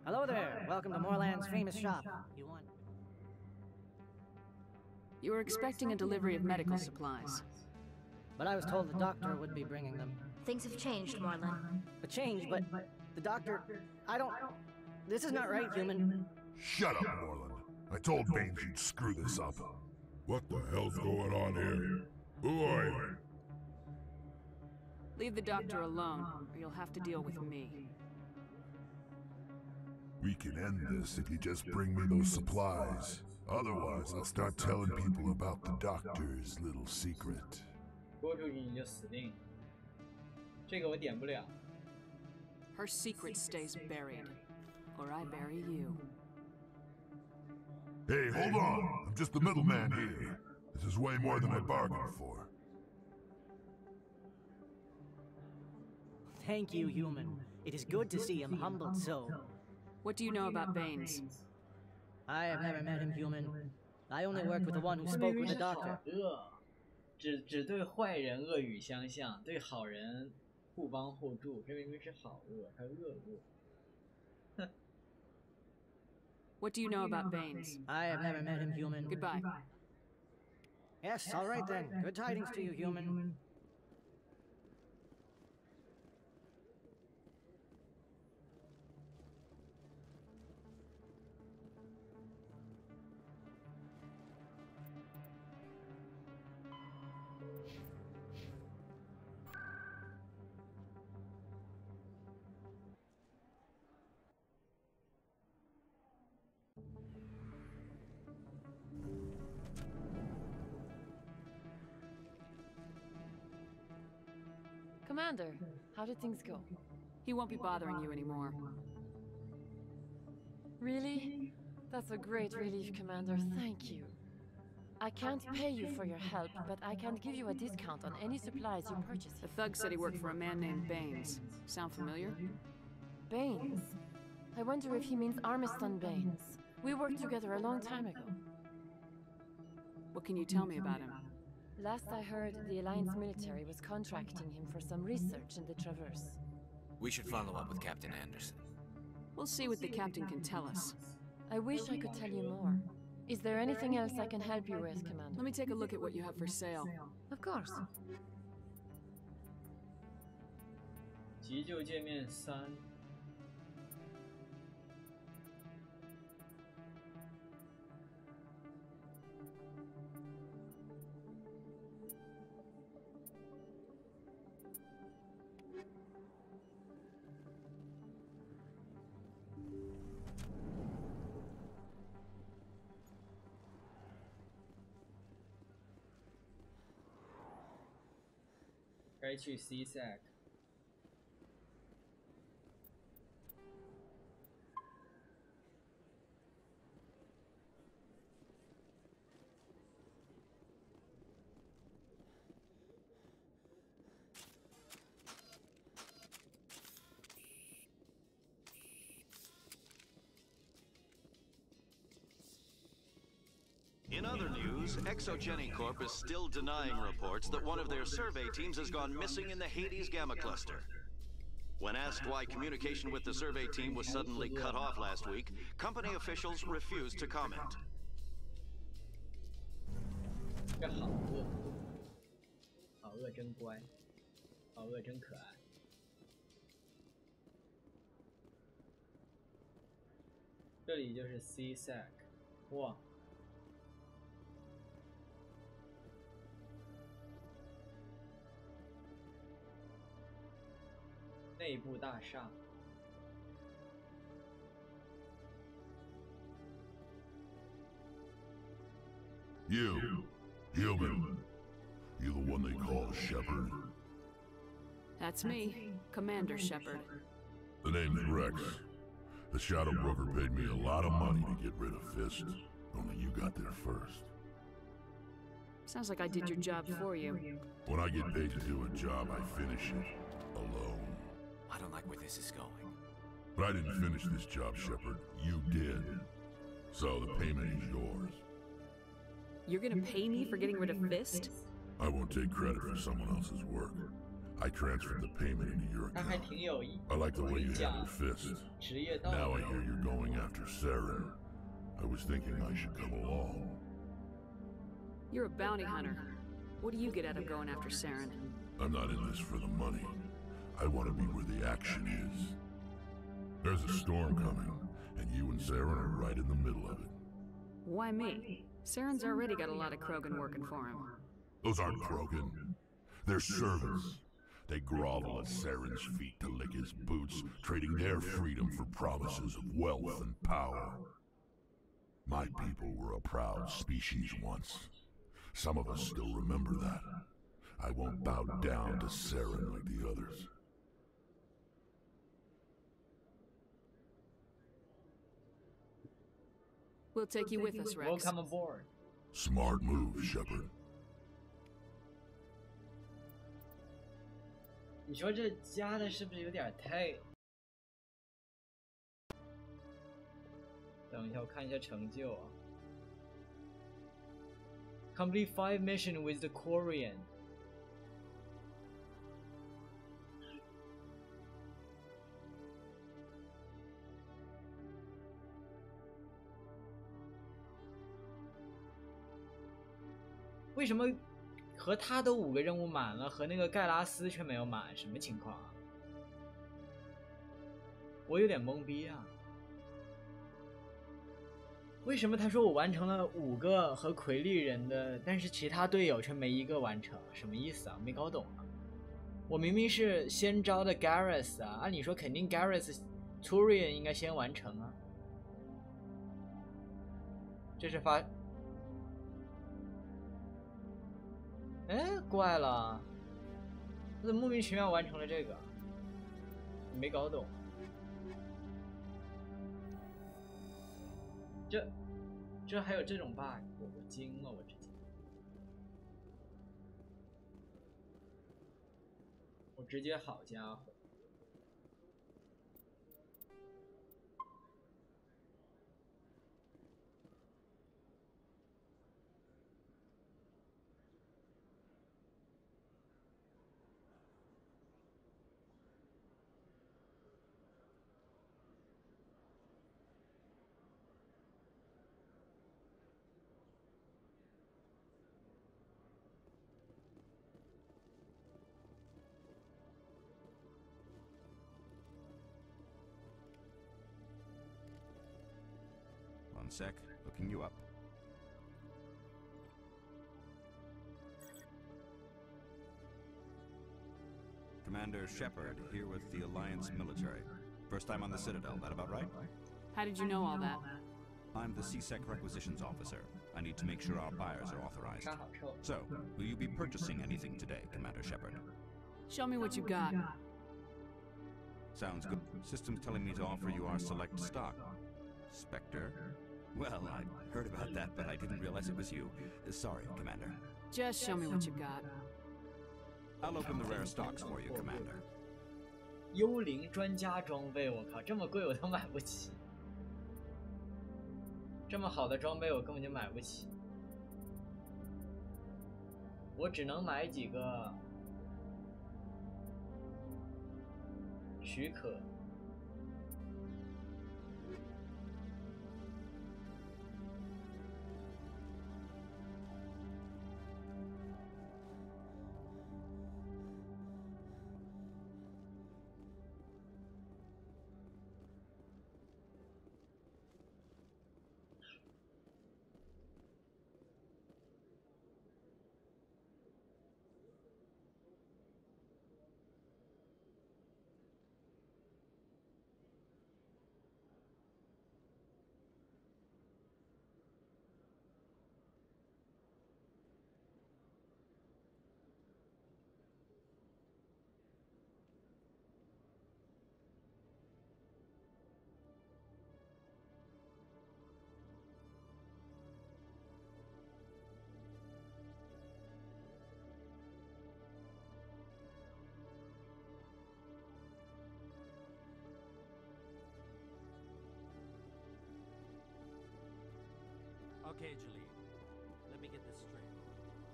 Hello there. Welcome to Moorland's famous shop. You want... You were expecting a delivery of medical supplies. But I was told the doctor would be bringing them. Things have changed, Morlan. A change, but the doctor... I don't... This is not right, human. Shut up, Morlan. I told Baines you'd screw this up. What the hell's going on here? Who are you? Leave the doctor alone, or you'll have to deal with me. We can end this if you just bring me those supplies. Otherwise, I'll start telling people about the doctor's little secret. 播出去你就死定了。这个我点不了。 Her secret stays buried, or I bury you. Hey, hold on! I'm just the middleman here. This is way more than I bargained for. Thank you, human. It is good to see him humbled so. What do you know about Baines? I have never met him, human. I only worked with the one who spoke with the doctor. 只对坏人恶语相向，对好人互帮互助，这明明是好恶，他恶恶。哼。What do you know about Baines? I have never met him, human. Goodbye. Yes, all right then. Good tidings to you, human. Commander, how did things go? He won't be bothering you anymore. Really? That's a great relief, Commander. Thank you. I can't pay you for your help, but I can give you a discount on any supplies you purchase. The thug said he worked for a man named Baines. Sound familiar? Baines? I wonder if he means Armiston Baines. We worked together a long time ago. What can you tell me about him? Last I heard, the Alliance military was contracting him for some research in the Traverse. We should follow up with Captain Anderson. We'll see what the captain can tell us. I wish I could tell you more. Is there anything else I can help you with, Commander? Let me take a look at what you have for sale. Of course. 急救界面3。该去 CSAC。In other news, Exogeny Corp is still denying reports that one of their survey teams has gone missing in the Hades Gamma Cluster. When asked why communication with the survey team was suddenly cut off last week, company officials refused to comment. 这好饿，好饿真乖，好饿真可爱。这里就是 CSAC， 哇！ 内部大厦。You, human. You the one they call Shepard? That's me, Commander Shepard. The name's Rex. The Shadow Broker paid me a lot of money to get rid of Fist. Only you got there first. Sounds like I did your job for you. When I get paid to do a job, I finish it. Alone. I don't like where this is going. But I didn't finish this job, Shepard. You did. So the payment is yours. You're gonna pay me for getting rid of Fist? I won't take credit for someone else's work. I transferred the payment into your account. I like the way you handle Fist. Now I hear you're going after Saren. I was thinking I should come along. You're a bounty hunter. What do you get out of going after Saren? I'm not in this for the money. I want to be where the action is. There's a storm coming, and you and Saren are right in the middle of it. Why me? Saren's already got a lot of Krogan working for him. Those aren't Krogan. They're servants. They grovel at Saren's feet to lick his boots, trading their freedom for promises of wealth and power. My people were a proud species once. Some of us still remember that. I won't bow down to Saren like the others. We'll take you with us, Rex. Welcome aboard. Smart move, Shepard. 你说这加的是不是有点太……等一下，我看一下成就啊。Complete 5 mission with the Quarian. 为什么和他都5个任务满了，和那个盖拉斯却没有满？什么情况啊？我有点懵逼啊！为什么他说我完成了5个和魁利人的，但是其他队友却没1个完成？什么意思啊？没搞懂啊！我明明是先招的 Garrus 啊，按理说肯定 Garrus、Turian 应该先完成啊。这是发，哎，怪了，我怎么莫名其妙完成了这个？没搞懂。这还有这种 bug， 我惊了，我直接。我直接好家伙！One sec, looking you up. Commander Shepard, here with the Alliance military. First time on the Citadel, that about right? How did you know all that? I'm the CSEC requisitions officer. I need to make sure our buyers are authorized. So, will you be purchasing anything today, Commander Shepard? Show me what you got. Sounds good. System's telling me to offer you our select stock. Spectre? Well, I heard about that, but I didn't realize it was you. Sorry, Commander. Just show me what you got. I'll open the rare stocks for you, Commander. 幽灵专家装备，我靠，这么贵我都买不起。这么好的装备我根本就买不起。我只能买几个许可。Okay, Jaleel. Let me get this straight.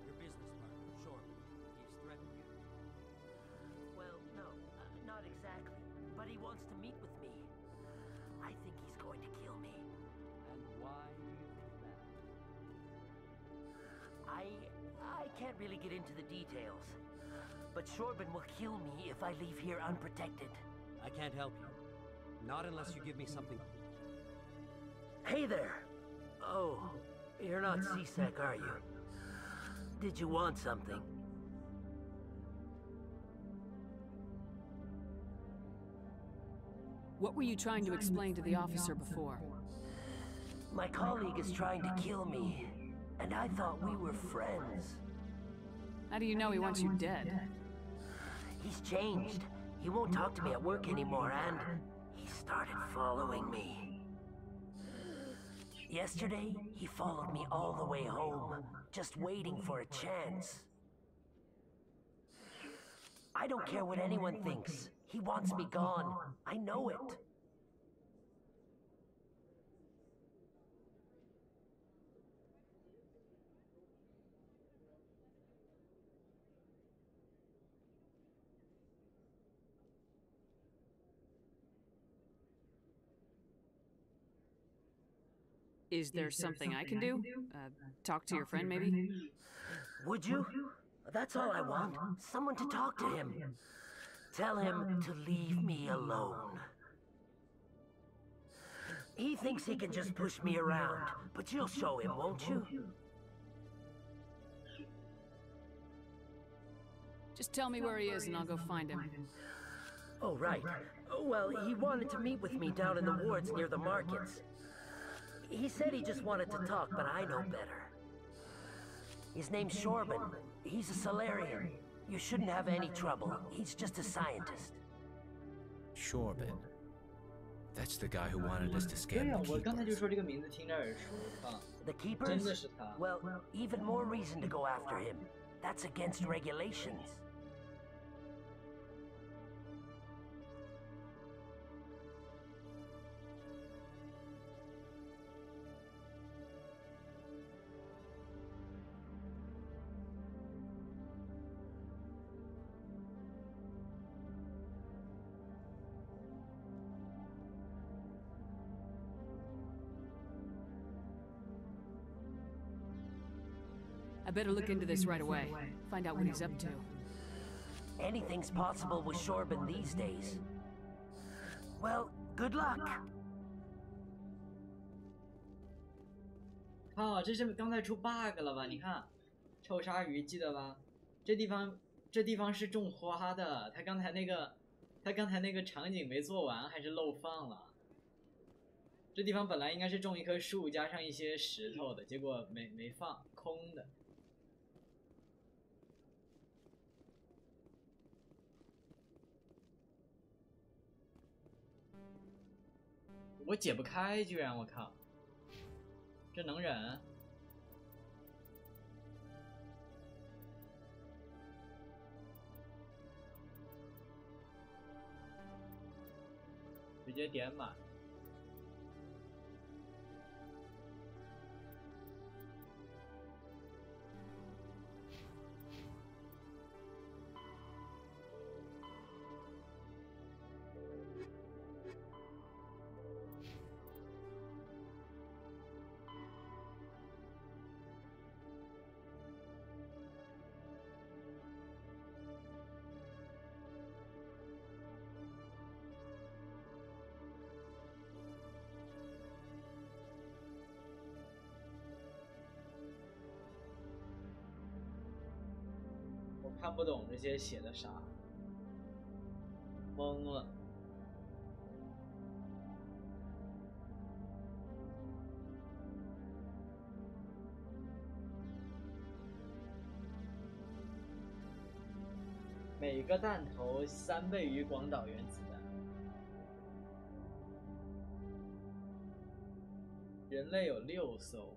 Your business partner, Shorman, he's threatened you. Well, no, not exactly. But he wants to meet with me. I think he's going to kill me. And why do you think that? I can't really get into the details. But Shorban will kill me if I leave here unprotected. I can't help you. Not unless you give me something. Hey there! Oh, you're not CSEC, are you? Did you want something? What were you trying to explain to the officer before? My colleague is trying to kill me, and I thought we were friends. How do you know he wants you dead? He's changed. He won't talk to me at work anymore, and he started following me. Yesterday, he followed me all the way home, just waiting for a chance. I don't care what anyone thinks. He wants me gone. I know it. Is there something I can do? Talk to your friend, maybe? Would you? That's all I want. Someone to talk to him. Tell him to leave me alone. He thinks he can just push me around, but you'll show him, won't you? Just tell me where he is and I'll go find him. Oh, right. Well, he wanted to meet with me down in the wards near the markets. He said he just wanted to talk, but I know better. His name's Shorban. He's a Solarian. You shouldn't have any trouble. He's just a scientist. Shorban. That's the guy who wanted us to scam 对啊， the 我刚才 keepers. 就说这个名字听着耳熟啊， The 真 Keepers? 的是他。 Well, even more reason to go after him. That's against regulations. I better look into this right away. Find out what he's up to. Anything's possible with Shorban these days. Well, good luck. 靠，这是刚才出 bug 了吧？你看，臭鲨鱼记得吧？这地方是种花的，他刚才那个场景没做完，还是漏放了。这地方本来应该是种一棵树加上一些石头的，结果没放，空的。我解不开，居然我靠，这能忍？直接点满。看不懂这些写的啥，懵了。每个弹头3倍于广岛原子弹。人类有6艘。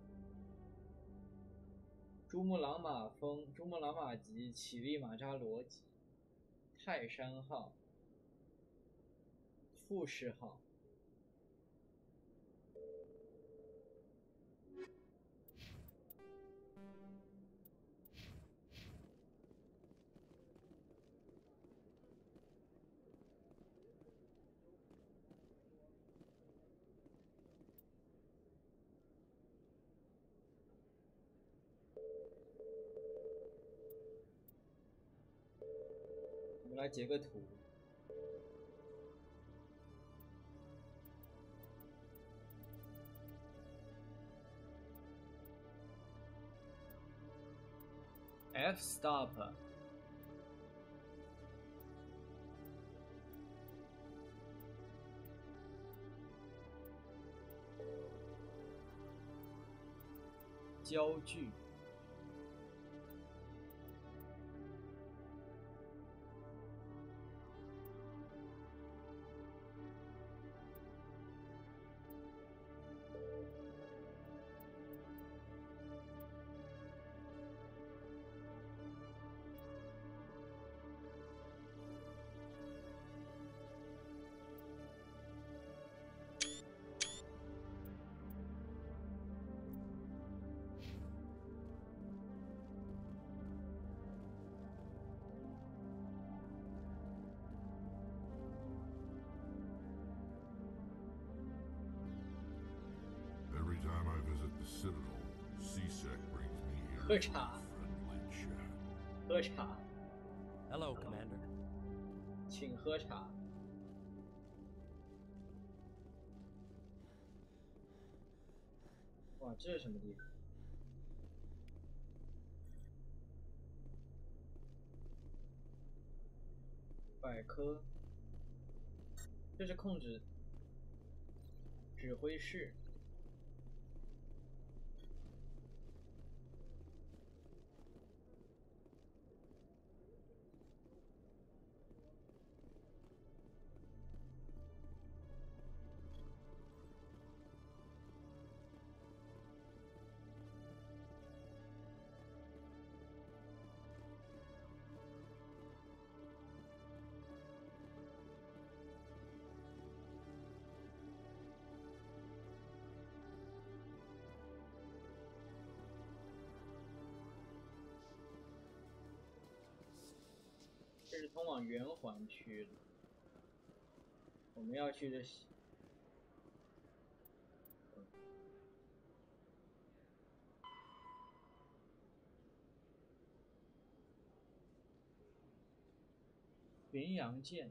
珠穆朗玛峰、珠穆朗玛级、乞力马扎罗级、泰山号、富士号。我们来截个图。F-stop。焦距。Every time I visit the Citadel, CSEC brings me here喝茶。 friendly 喝茶。Hello, Commander. 请喝茶。哇，这是什么地方？百科。这是控制指挥室。这是通往圆环区的，我们要去的是云阳剑。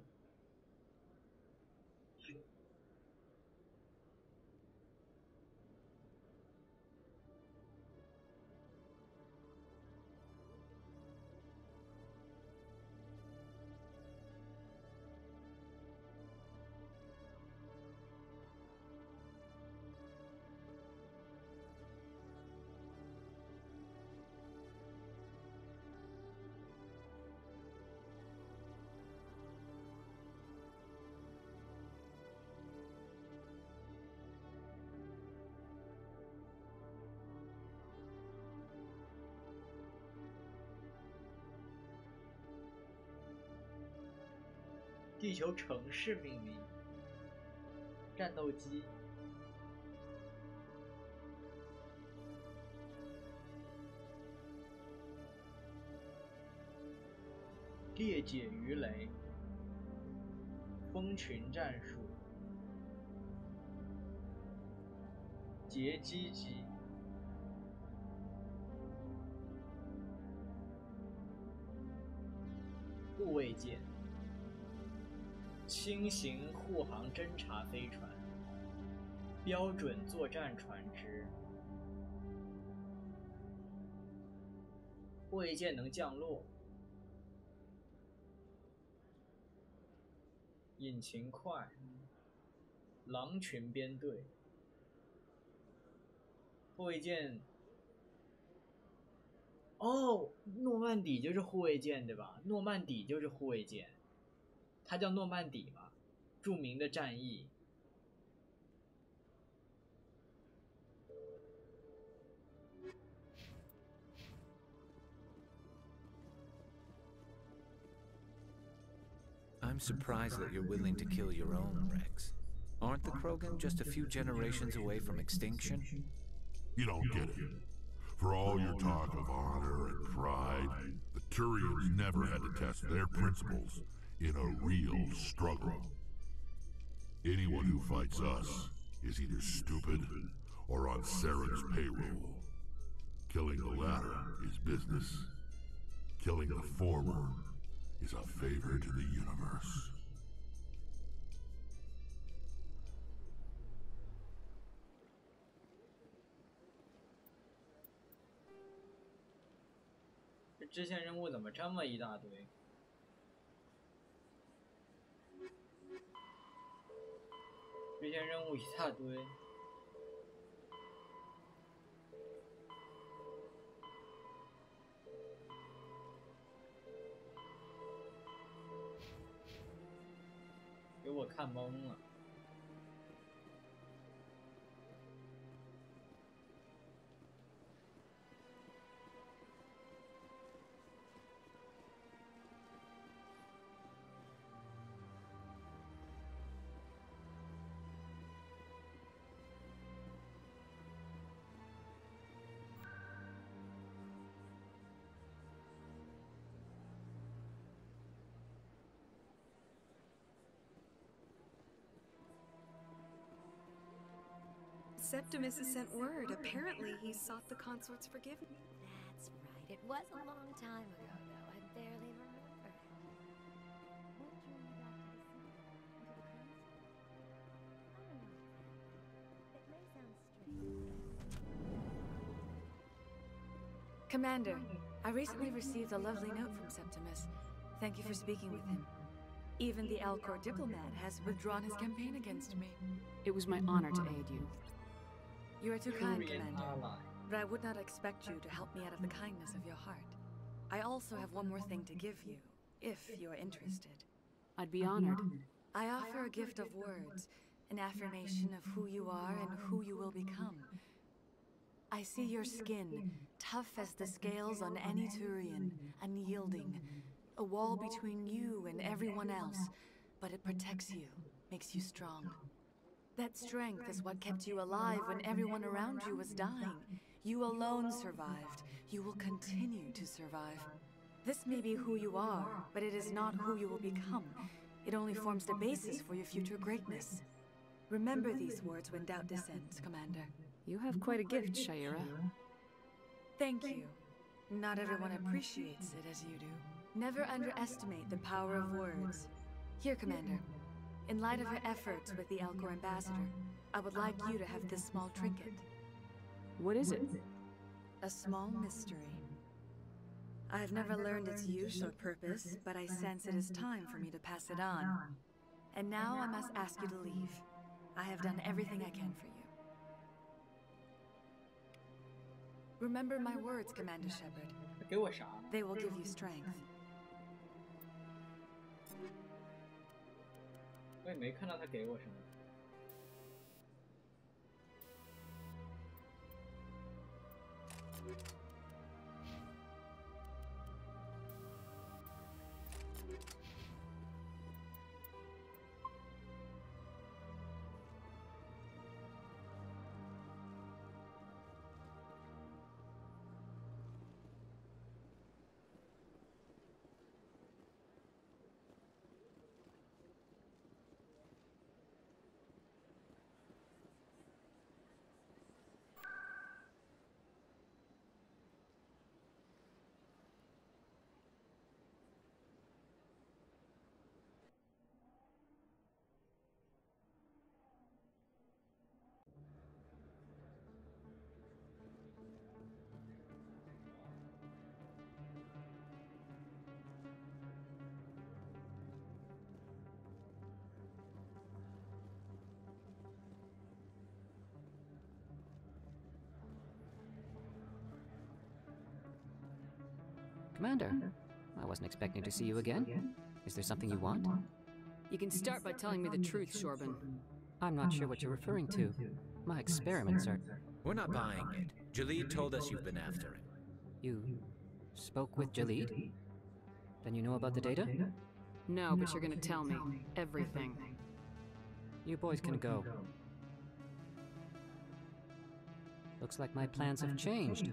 地球城市命名，战斗机，裂解鱼雷，蜂群战术，截击机，护卫舰。轻型护航侦察飞船，标准作战船只，护卫舰能降落，引擎快，狼群编队，护卫舰。哦，诺曼底就是护卫舰对吧？诺曼底就是护卫舰。它叫诺曼底嘛，著名的战役。I'm surprised that you're willing to kill your own, Rex. Aren't the Krogan just a few generations away from extinction? You don't get it. For all your talk of honor and pride, the Turians never had to test their principles in a real struggle. Anyone who fights us is either stupid or on Saren's payroll. Killing the latter is business. Killing the former is a favor to the universe. 这支线任务怎么这么一大堆？支线任务一大堆。给我看懵了。Septimus has sent word. Apparently, he sought the consort's forgiveness. That's right. It was a long time ago, though. I Commander, I recently received a lovely note from Septimus. Thank you for speaking with him. Even the Alcor diplomat has withdrawn his campaign against me. It was my honor to aid you. You are too kind, Commander. But I would not expect you to help me out of the kindness of your heart. I also have one more thing to give you, if you are interested. I'd be honored. I offer a gift of words, an affirmation of who you are and who you will become. I see your skin, tough as the scales on any Turian, unyielding. A wall between you and everyone else, but it protects you, makes you strong. That strength is what kept you alive when everyone around you was dying. You alone survived. You will continue to survive. This may be who you are, but it is not who you will become. It only forms the basis for your future greatness. Remember these words when doubt descends, Commander. You have quite a gift, Shaira. Thank you. Not everyone appreciates it as you do. Never underestimate the power of words. Here, Commander. In light of your efforts with the Alcor ambassador, I would like you to have this small trinket. What is it? A small mystery. I have never learned its use or purpose, but I sense it is time for me to pass it on. And now I must ask you to leave. I have done everything I can for you. Remember my words, Commander Shepard. They will give you strength. 我也没看到他给我什么。Commander, I wasn't expecting to see you again. Is there something you want? You can start by telling me the truth, Shorban. I'm not sure what you're referring to. My experiments are... We're not buying it. Jalid told us you've been after him. You spoke with Jalid? Then you know about the data? No, but you're gonna tell me everything. You boys can go. Looks like my plans have changed.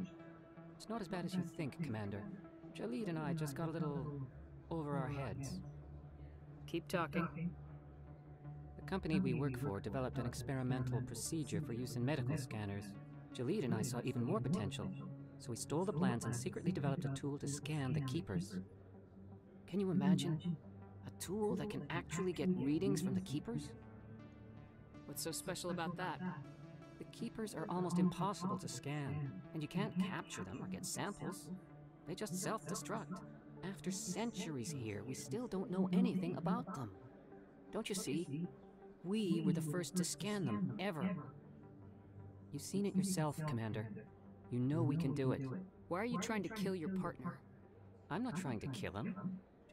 It's not as bad as you think, Commander. Jalid and I just got a little over our heads. Keep talking. The company we work for developed an experimental procedure for use in medical scanners. Jalid and I saw even more potential, so we stole the plans and secretly developed a tool to scan the Keepers. Can you imagine? A tool that can actually get readings from the Keepers? What's so special about that? The Keepers are almost impossible to scan, and you can't capture them or get samples. They just self-destruct. After centuries here, we still don't know anything about them. Don't you see? We were the first to scan them, ever. You've seen it yourself, Commander. You know we can do it. Why are you trying to kill your partner? I'm not trying to kill him.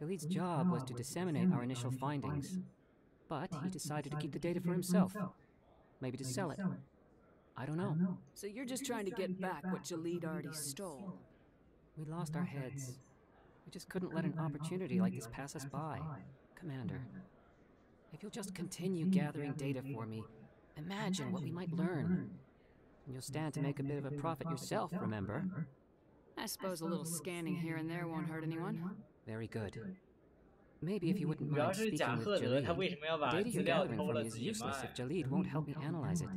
Jalid's job was to disseminate our initial findings. But he decided to keep the data for himself. Maybe to sell it. I don't know. So you're just trying to get back what Jalid already stole? We lost our heads. We just couldn't let an opportunity like this pass us by. Commander, if you'll just continue gathering data for me, imagine what we might learn. And you'll stand to make a bit of a profit yourself, remember? I suppose a little scanning here and there won't hurt anyone. Very good. Maybe if you wouldn't mind speaking with Jalid, the data you're gathering for me is useless if Jalid won't help me analyze it.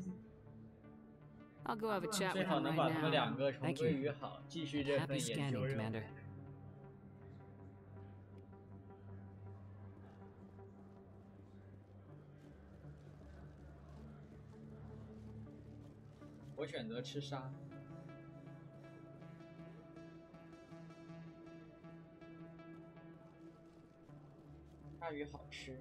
I'll go have a chat with him right now. Thank you. Happy scanning, Commander. 我选择吃沙。鲨鱼好吃。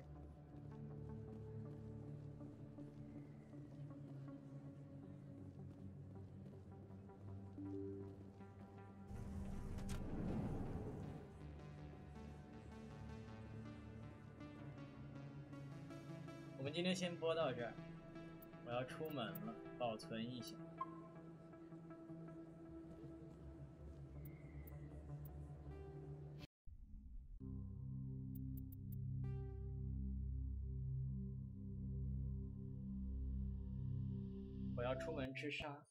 我们今天先播到这儿，我要出门了，保存一下。我要出门吃沙。